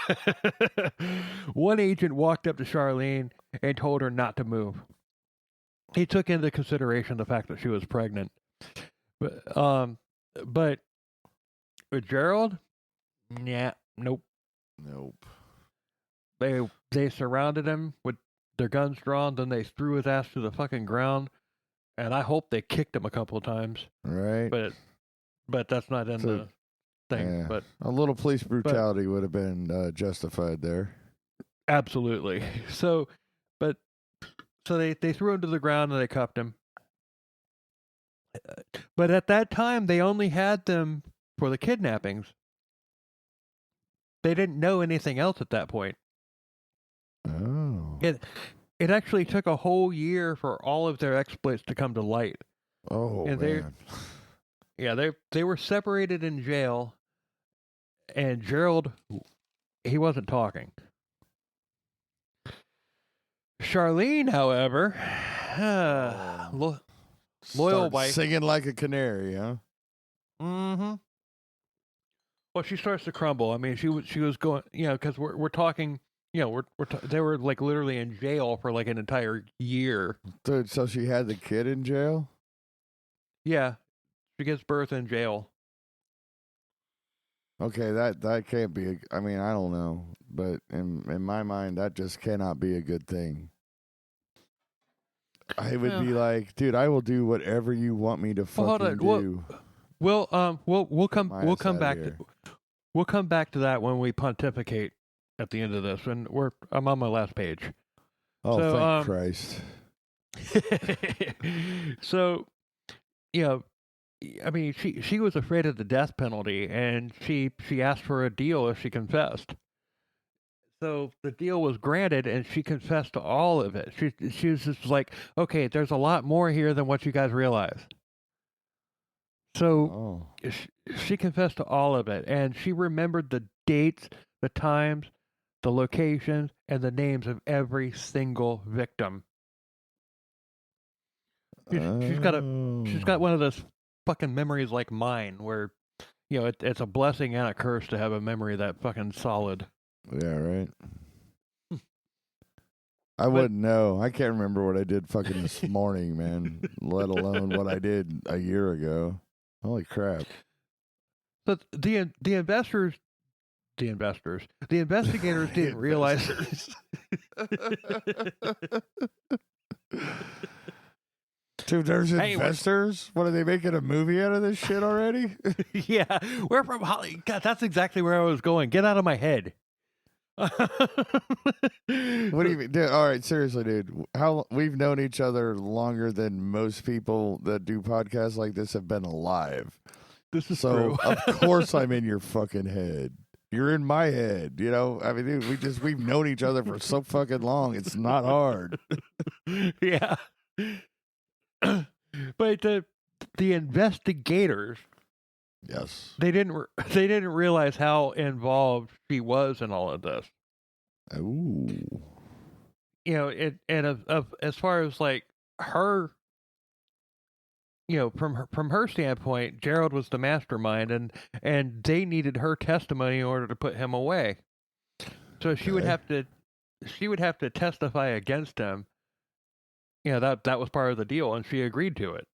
One agent walked up to Charlene and told her not to move. He took into consideration the fact that she was pregnant. But with Gerald, nope. They surrounded him with their guns drawn, then they threw his ass to the fucking ground, and I hope they kicked him a couple of times. Right. But that's not in the thing. Yeah. But a little police brutality would have been justified there. Absolutely. So they threw him to the ground and they cuffed him. But at that time, they only had them for the kidnappings. They didn't know anything else at that point. Oh. It actually took a whole year for all of their exploits to come to light. Oh, and man. They were separated in jail, and Gerald, he wasn't talking. Charlene, however, loyal wife, singing like a canary, huh? Mm-hmm. Well, she starts to crumble. I mean, she was going, because we're talking, they were like literally in jail for like an entire year. Dude, so she had the kid in jail? Yeah, she gives birth in jail. Okay, that can't be. I mean, I don't know, but in my mind, that just cannot be a good thing. I would be like, dude, I will do whatever you want me to fucking do. We'll come back to that when we pontificate at the end of this, and I'm on my last page. Oh, thank Christ! So, I mean, she was afraid of the death penalty, and she asked for a deal if she confessed. So the deal was granted, and she confessed to all of it. She was just like, okay, there's a lot more here than what you guys realize. So she confessed to all of it, and she remembered the dates, the times, the locations, and the names of every single victim. She's got one of those fucking memories like mine, where it's a blessing and a curse to have a memory that fucking solid. Yeah, right. I wouldn't know. I can't remember what I did fucking this morning, man. Let alone what I did a year ago. Holy crap! But the investigators didn't realize. Dude, there's investors? What, are they making a movie out of this shit already? Yeah, we're from Hollywood. God, that's exactly where I was going. Get out of my head. What do you mean? Dude, all right, seriously, dude. We've known each other longer than most people that do podcasts like this have been alive. This is so true. Of course I'm in your fucking head. You're in my head, I mean, dude, we've known each other for so fucking long. It's not hard. Yeah. But the investigators, yes, they didn't realize how involved she was in all of this. Ooh. And as far as like her from her standpoint, Gerald was the mastermind, and they needed her testimony in order to put him away. So she would have to testify against him. That was part of the deal, and she agreed to it.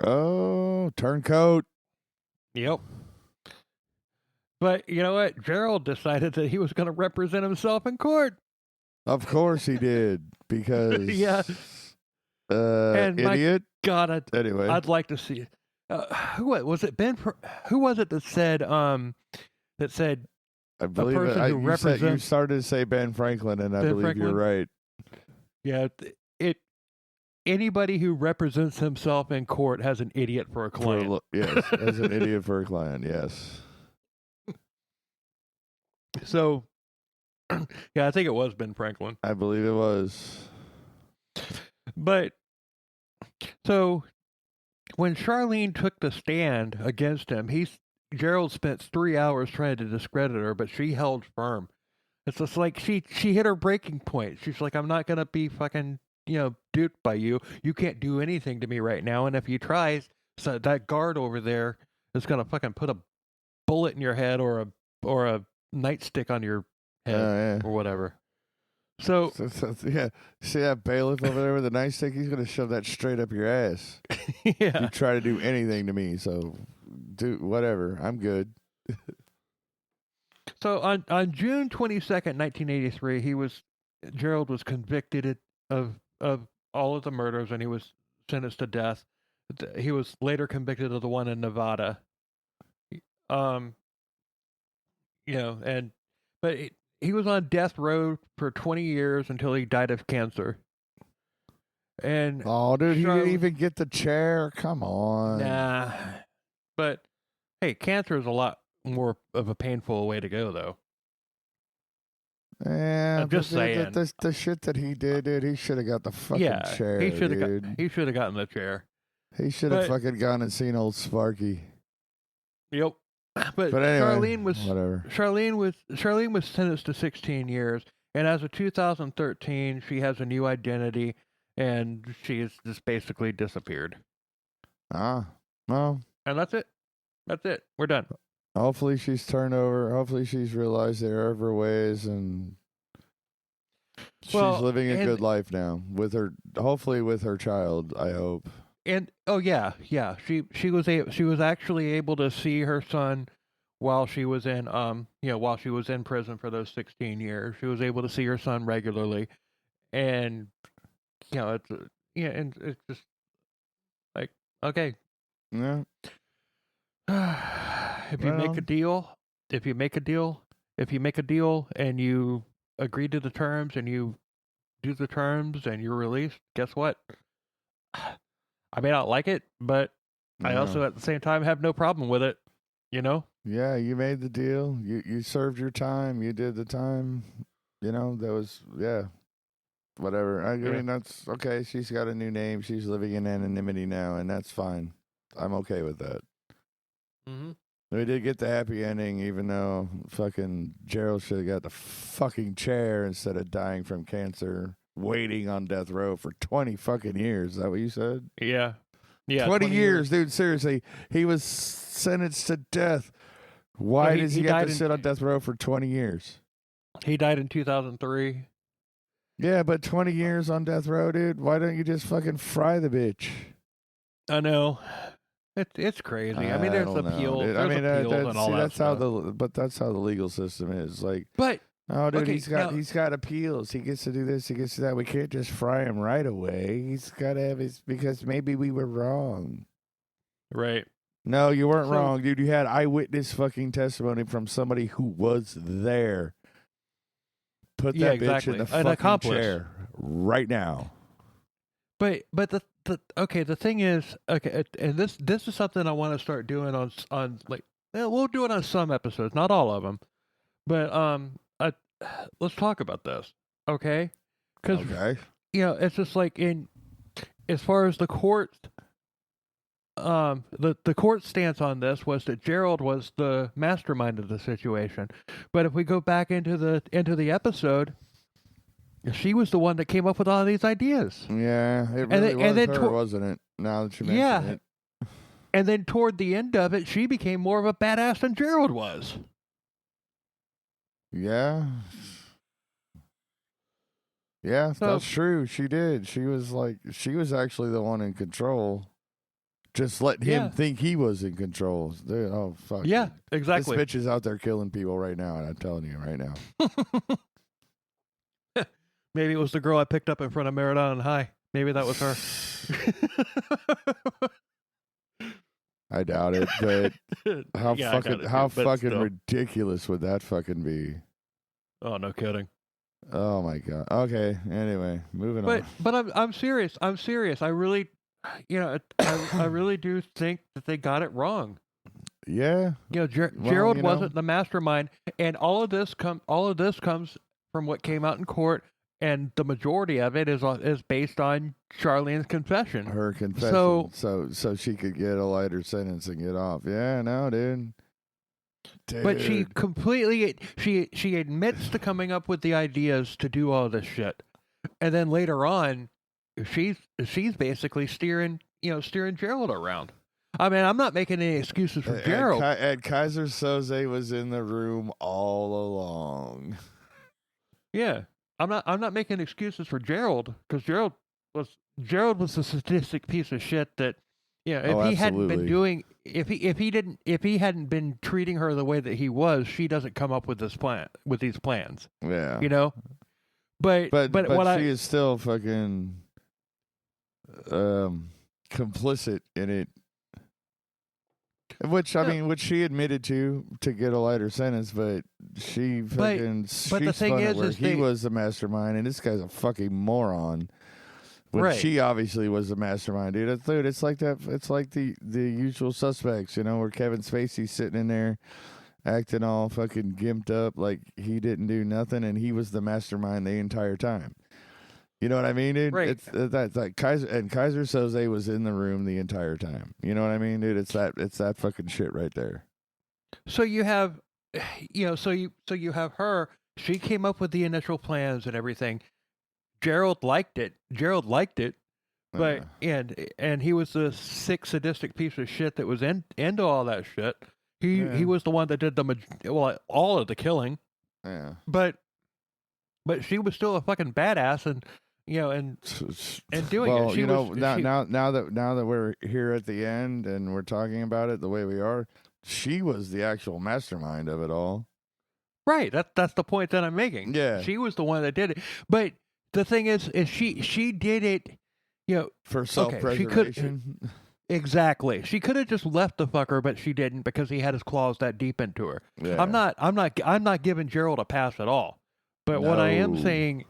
Oh, turncoat. Yep. But you know what? Gerald decided that he was going to represent himself in court. Of course he did, because yeah. And idiot. God, Anyway, I'd like to see. Who was it? Who was it that said? That said. I believe you started to say Ben Franklin, and I believe Franklin? You're right. Yeah, anybody who represents himself in court has an idiot for a client. Yes, as an idiot for a client. Yes. So, yeah, I think it was Ben Franklin. I believe it was. But so when Charlene took the stand against him, Gerald spent 3 hours trying to discredit her, but she held firm. It's just like she hit her breaking point. She's like, I'm not gonna be fucking duped by you. You can't do anything to me right now, and if you try, so that guard over there is gonna fucking put a bullet in your head or a nightstick on your head or whatever. So yeah, see that bailiff over there with the nightstick? He's gonna shove that straight up your ass. Yeah, you try to do anything to me, so do whatever. I'm good. So on June 22nd, 1983, Gerald was convicted of all of the murders, and he was sentenced to death. He was later convicted of the one in Nevada. But he was on death row for 20 years until he died of cancer. And oh, dude, he didn't even get the chair. Come on. Nah. But hey, cancer is a lot more of a painful way to go, though. Yeah, I'm just saying. The shit that he did, dude, he should have got the fucking chair. He should have gotten the chair. He should have fucking gone and seen old Sparky. Yep. But anyway, Charlene was sentenced to 16 years, and as of 2013, she has a new identity, and she has just basically disappeared. Well. And that's it. That's it. We're done. Hopefully she's turned over. Hopefully she's realized the error of her ways, and she's living a good life now with her. Hopefully with her child. I hope. And she was actually able to see her son while she was in prison for those 16 years. She was able to see her son regularly, and and it's just like, okay, yeah. If you make a deal and you agree to the terms and you do the terms and you're released, guess what? I may not like it, but I also at the same time have no problem with it, Yeah, you made the deal. You served your time. You did the time. That was, whatever. I mean, that's okay. She's got a new name. She's living in anonymity now, and that's fine. I'm okay with that. Mm-hmm. We did get the happy ending, even though fucking Gerald should have got the fucking chair instead of dying from cancer, waiting on death row for 20 fucking years. Is that what you said? Yeah. Yeah. 20 years, dude. Seriously. He was sentenced to death. Why does he have to sit on death row for 20 years? He died in 2003. Yeah, but 20 years on death row, dude. Why don't you just fucking fry the bitch? I know. It's crazy. I mean, there's appeals. There's appeals and all that that's stuff. That's how the legal system is. Like, but oh, dude, he's got appeals. He gets to do this. He gets to that. We can't just fry him right away. He's got to have his, because maybe we were wrong. Right. No, you weren't wrong, dude. You had eyewitness fucking testimony from somebody who was there. Put that bitch in the fucking chair right now. But the thing is, and this is something I want to start doing on like, we'll do it on some episodes, not all of them, but let's talk about this, okay? Because it's just like as far as the court, the court stance on this was that Gerald was the mastermind of the situation, but if we go back into the episode, she was the one that came up with all these ideas. Yeah, it really was her, wasn't it? Now that you mention it. And then toward the end of it, she became more of a badass than Gerald was. Yeah. Yeah, So, that's true. She did. She was actually the one in control. Just let him think he was in control. Dude, oh, fuck. Yeah, Dude. exactly. This bitch is out there killing people right now, and I'm telling you right now. Maybe it was the girl I picked up in front of Meriden High. Maybe that was her. I doubt it, but how fucking still. ridiculous would that fucking be? Oh, no kidding. Oh my god. Okay. Anyway, moving on. But I'm serious. I'm serious. I really, I really do think that they got it wrong. Yeah. Gerald wasn't the mastermind, and all of this comes from what came out in court, and the majority of it is based on Charlene's confession. Her confession. So she could get a lighter sentence and get off. Yeah, no, dude. But she completely she admits to coming up with the ideas to do all this shit, and then later on, she's basically steering Gerald around. I mean, I'm not making any excuses for Gerald. And Kaiser Soze was in the room all along. Yeah, I'm not making excuses for Gerald, because Gerald was a sadistic piece of shit that, if he hadn't been doing, if he hadn't been treating her the way that he was, she doesn't come up with these plans. Yeah. But she is still fucking complicit in it. Which she admitted to get a lighter sentence, but she fucking but the thing is he was the mastermind, and this guy's a fucking moron. When she obviously was the mastermind, dude. It's like that. It's like the Usual Suspects, where Kevin Spacey's sitting in there acting all fucking gimped up like he didn't do nothing, and he was the mastermind the entire time. You know what I mean, dude? Right. That's like Kaiser Soze was in the room the entire time. You know what I mean, dude? It's that fucking shit right there. So you have, so you have her. She came up with the initial plans and everything. Gerald liked it, but and he was the sick, sadistic piece of shit that was into all that shit. He was the one that did all of the killing. Yeah. But she was still a fucking badass, and doing it. Now that we're here at the end and we're talking about it the way we are, she was the actual mastermind of it all. Right. That's the point that I'm making. Yeah. She was the one that did it. But the thing is she did it, for self-preservation. Exactly. She could have just left the fucker, but she didn't, because he had his claws that deep into her. Yeah. I'm not giving Gerald a pass at all. But what I am saying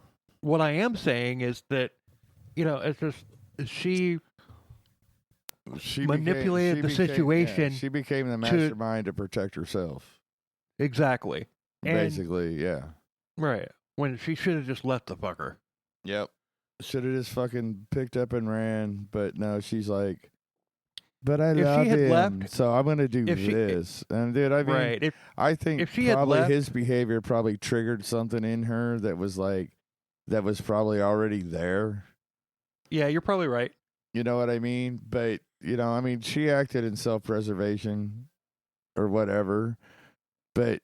is that, it's just she manipulated the situation. Yeah, she became the mastermind to protect herself. Exactly. Basically, yeah. Right. When she should have just left the fucker. Yep. Should have just fucking picked up and ran, but no, she's like, but I love him, so I'm gonna do this. And dude, I mean, right. I think his behavior probably triggered something in her that was probably already there. Yeah, you're probably right. You know what I mean? But she acted in self-preservation or whatever. But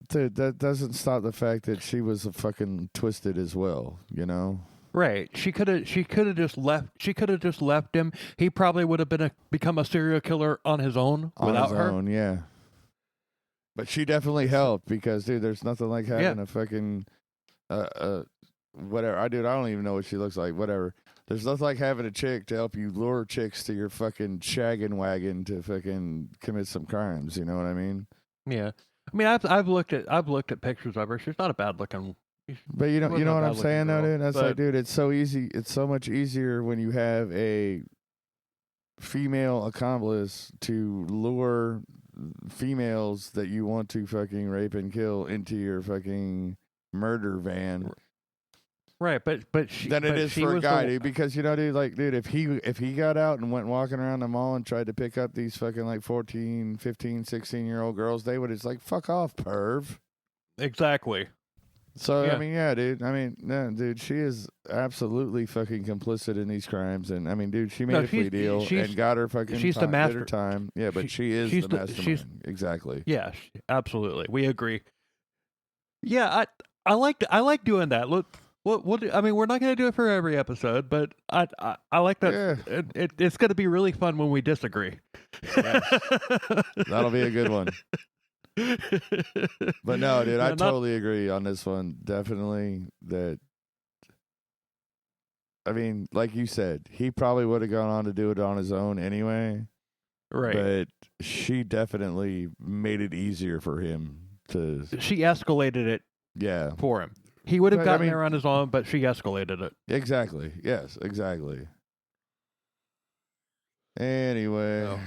dude, that doesn't stop the fact that she was a fucking twisted as well. Right. She could have just left. She could have just left him. He probably would have become a serial killer on his own without her. Yeah. But she definitely helped, because dude, there's nothing like having a fucking whatever. I don't even know what she looks like. Whatever. There's nothing like having a chick to help you lure chicks to your fucking shaggin' wagon to fucking commit some crimes. You know what I mean? Yeah. I mean, I've looked at pictures of her. She's not a bad looking. But you know what I'm saying, though, dude? That's like, dude, it's so easy. It's so much easier when you have a female accomplice to lure females that you want to fucking rape and kill into your fucking murder van. Right, but than it is for a guy, dude. Because dude, if he got out and went walking around the mall and tried to pick up these fucking like 14, 15, 16-year-old girls, they would just like, fuck off, perv. Exactly. So Yeah. I mean, yeah, dude. I mean, no, dude, she is absolutely fucking complicit in these crimes, and I mean, dude, she made No, a plea deal and got her fucking she's the did her master. time. Yeah, but she is she's the the- mastermind. Exactly. Yeah, absolutely. We agree. Yeah, I like doing that. Look, I mean, we're not going to do it for every episode, but I like that. Yeah. It's going to be really fun when we disagree. Yes. That'll be a good one. But no, dude, I totally agree on this one. Definitely that. I mean, like you said, he probably would have gone on to do it on his own anyway. Right. But she definitely made it easier for him to. She escalated it. Yeah. For him, he would have But, gotten there on his own, but she escalated it. Exactly. Yes. Exactly. Anyway. So,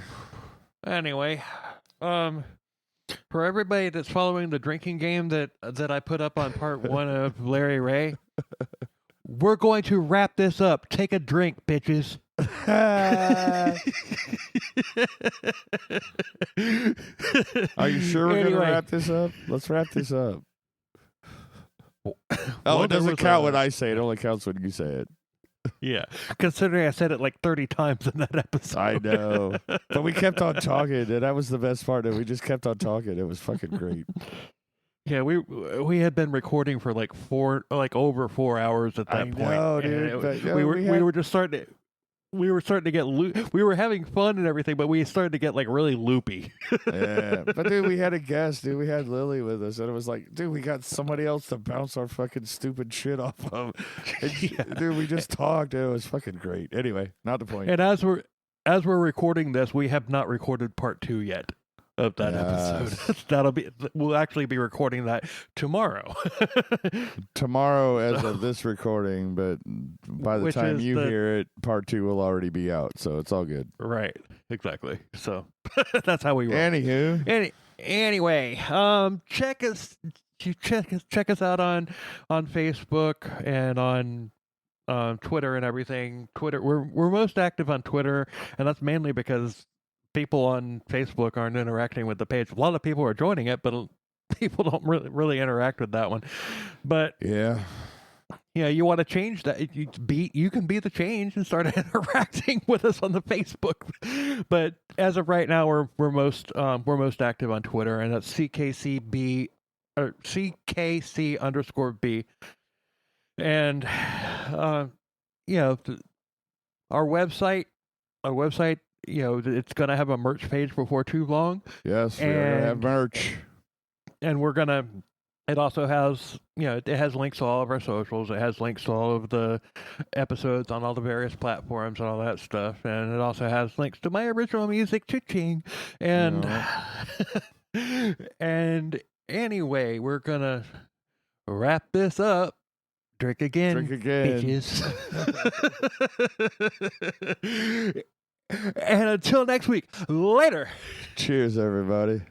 anyway, for everybody that's following the drinking game that I put up on part 1 of Larry Ray, we're going to wrap this up. Take a drink, bitches. Are you sure we're Anyway. going to wrap this up? Let's wrap this up. Well, it doesn't count when I say it. It only counts when you say it. Yeah, considering I said it like 30 times in that episode. I know. But we kept on talking, and that was the best part. That we just kept on talking. It was fucking great. Yeah, we had been recording for like over 4 hours at that point. Know, dude. But, we were just starting to. We were starting to get we were having fun and everything, but we started to get like really loopy. Yeah, but dude, we had a guest, dude. We had Lily with us, and it was like, dude, we got somebody else to bounce our fucking stupid shit off of. And, dude, we just talked. And it was fucking great. Anyway, not the point. And as we're recording this, we have not recorded part 2 yet of that episode. We'll actually be recording that tomorrow. Tomorrow, as of this recording, but by the time you hear it, part 2 will already be out, so it's all good. Right, exactly. So that's how we roll. Anywho, anyway, check us out on Facebook and on Twitter and everything. Twitter, we're most active on Twitter, and that's mainly because people on Facebook aren't interacting with the page. A lot of people are joining it, but people don't really interact with that one. But yeah, you want to change that. You can be the change and start interacting with us on the Facebook. But as of right now, we're most active on Twitter, and that's CKCB or CKC_B. And our website. It's going to have a merch page before too long. Yes, we're going to have merch. And it also has, it has links to all of our socials. It has links to all of the episodes on all the various platforms and all that stuff. And it also has links to my original music, cha-ching. And, and anyway, we're going to wrap this up. Drink again, bitches. And until next week, later. Cheers, everybody.